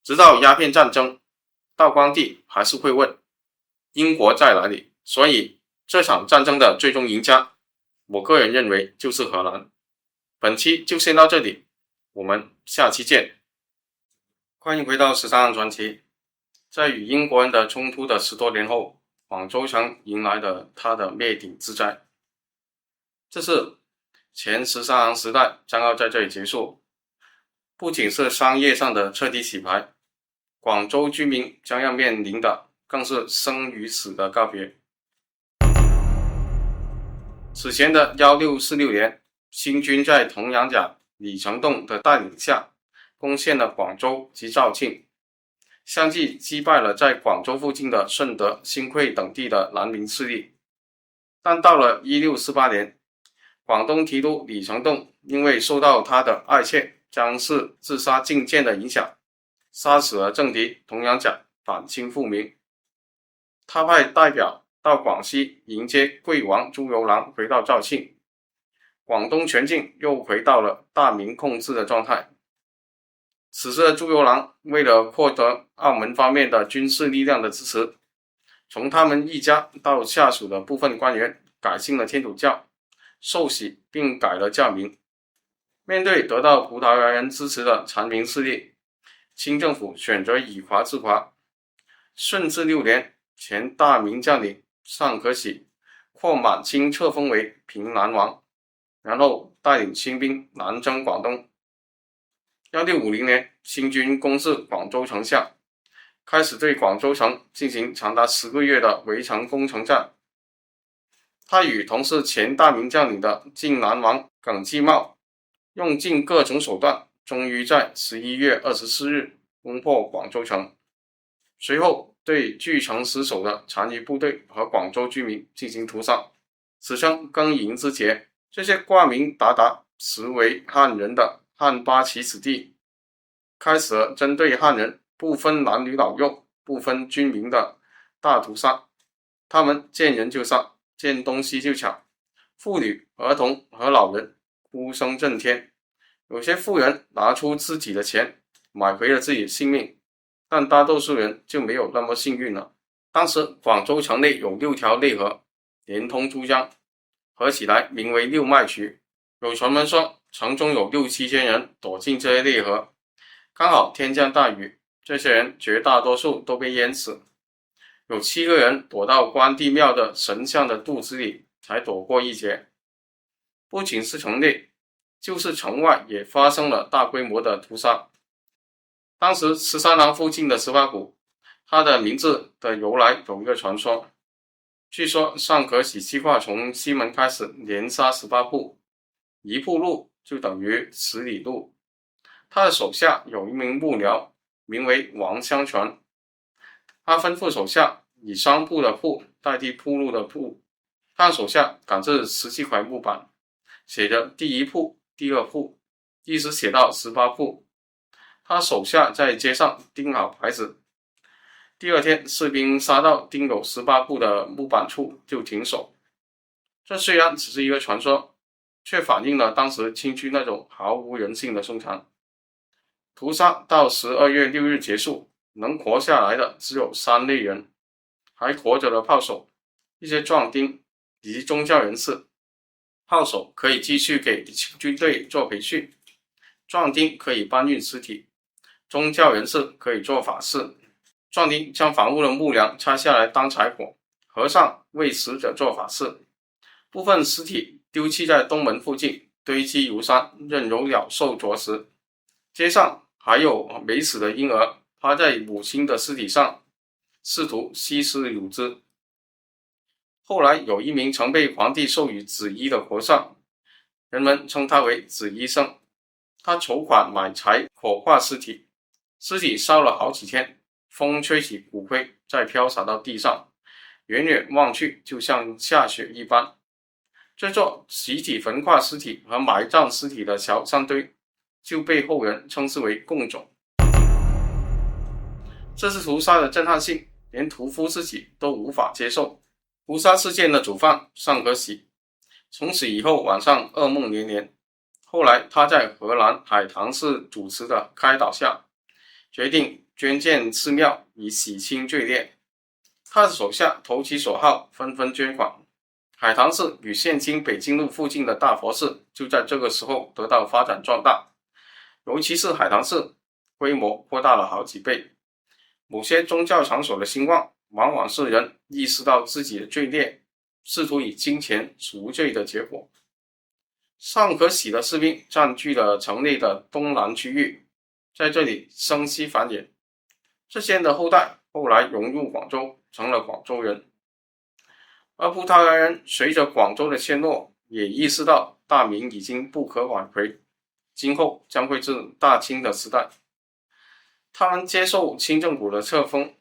A: 直到鸦片战争，道光帝还是会问英国在哪里，所以这场战争的最终赢家，我个人认为就是荷兰。本期就先到这里，我们下期见。欢迎回到13案传奇。在与英国人的冲突的10多年后，广州城迎来了它的灭顶之灾。这次前13行时代将要在这里结束，不仅是商业上的彻底洗牌，广州居民将要面临的更是生与死的告别。此前的1646年，清军在童养甲李成栋的带领下，攻陷了广州及肇庆，相继击败了在广州附近的顺德、新会等地的南明势力。但到了1648年，广东提督李成栋因为受到他的爱妾张氏自杀进谏的影响，杀死了政敌童养甲，反清复明。他派代表到广西迎接贵王朱由榔回到肇庆，广东全境又回到了大明控制的状态。此时的朱由榔为了获得澳门方面的军事力量的支持，从他们一家到下属的部分官员改信了天主教，受洗并改了教名。面对得到葡萄牙人支持的残民势力，清政府选择以华制华。顺治6年，前大明将领尚可喜获满清册封为平南王，然后带领清兵南征广东。1650年，清军攻至广州城下，开始对广州城进行长达10个月的围城攻城战。他与同是前大明将领的晋南王耿继茂用尽各种手段，终于在11月24日攻破广州城。随后对据城死守的残余部队和广州居民进行屠杀，史称庚寅之节。这些挂名鞑靼实为汉人的汉八旗子弟，开始了针对汉人不分男女老幼、不分军民的大屠杀。他们见人就杀，见东西就抢，妇女、儿童和老人哭声震天。有些富人拿出自己的钱买回了自己的性命，但大多数人就没有那么幸运了。当时广州城内有6条内河，连通珠江，合起来名为六脉渠。有传闻说城中有6、7千人躲进这些内河，刚好天降大雨，这些人绝大多数都被淹死。有7个人躲到关帝庙的神像的肚子里才躲过一劫。不仅是城内，就是城外也发生了大规模的屠杀。当时13行附近的十八股，它的名字的由来有一个传说，据说尚可喜计划从西门开始连杀18步，一步路就等于10里路。他的手下有一名幕僚，名为王相传，他吩咐手下以商铺的铺代替铺路的铺，他手下赶制17块木板，写着第1铺、第2铺，一直写到18铺。他手下在街上钉好牌子，第2天士兵杀到钉有18铺的木板处就停手。这虽然只是一个传说，却反映了当时清军那种毫无人性的凶残。屠杀到12月6日结束，能活下来的只有3类人：还活着的炮手、一些壮丁以及宗教人士。炮手可以继续给军队做培训，壮丁可以搬运尸体，宗教人士可以做法事。壮丁将房屋的木梁拆下来当柴火，和尚为死者做法事。部分尸体丢弃在东门附近，堆积如山，任由鸟兽啄食。街上还有没死的婴儿趴在母亲的尸体上，试图吸食乳汁。后来有一名曾被皇帝授予紫衣的和尚，人们称他为紫衣僧。他筹款买柴火化尸体，尸体烧了好几天，风吹起骨灰再飘洒到地上，远远望去就像下雪一般。这座集体焚化尸体和埋葬尸体的小山堆就被后人称之为贡冢。这次屠杀的震撼性，连屠夫自己都无法接受。屠杀事件的主犯尚可喜，从此以后晚上噩梦连连。后来他在荷兰海棠寺主持的开导下，决定捐建寺庙以洗清罪孽。他的手下投其所好，纷纷捐款。海棠寺与现今北京路附近的大佛寺就在这个时候得到发展壮大，尤其是海棠寺规模扩大了好几倍。某些宗教场所的兴旺，往往是人意识到自己的罪孽，试图以金钱赎罪的结果。尚可喜的士兵占据了城内的东南区域，在这里生息繁衍。这些人的后代后来融入广州，成了广州人。而葡萄牙人随着广州的陷落，也意识到大明已经不可挽回，今后将会是大清的时代。他们接受清政府的册封，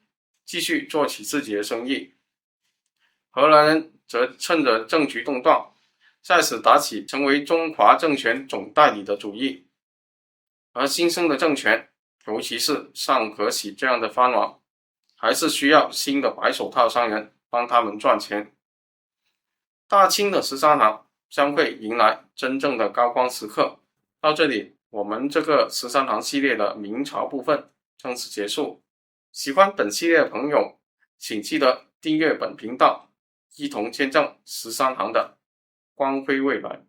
A: 继续做起自己的生意。荷兰人则趁着政局动荡，在此打起成为中华政权总代理的主意。而新生的政权，尤其是尚可喜这样的藩王，还是需要新的白手套商人帮他们赚钱。大清的13行将会迎来真正的高光时刻。到这里，我们这个13行系列的明朝部分正式结束。喜欢本系列的朋友，请记得订阅本频道，一同见证13行的光辉未来。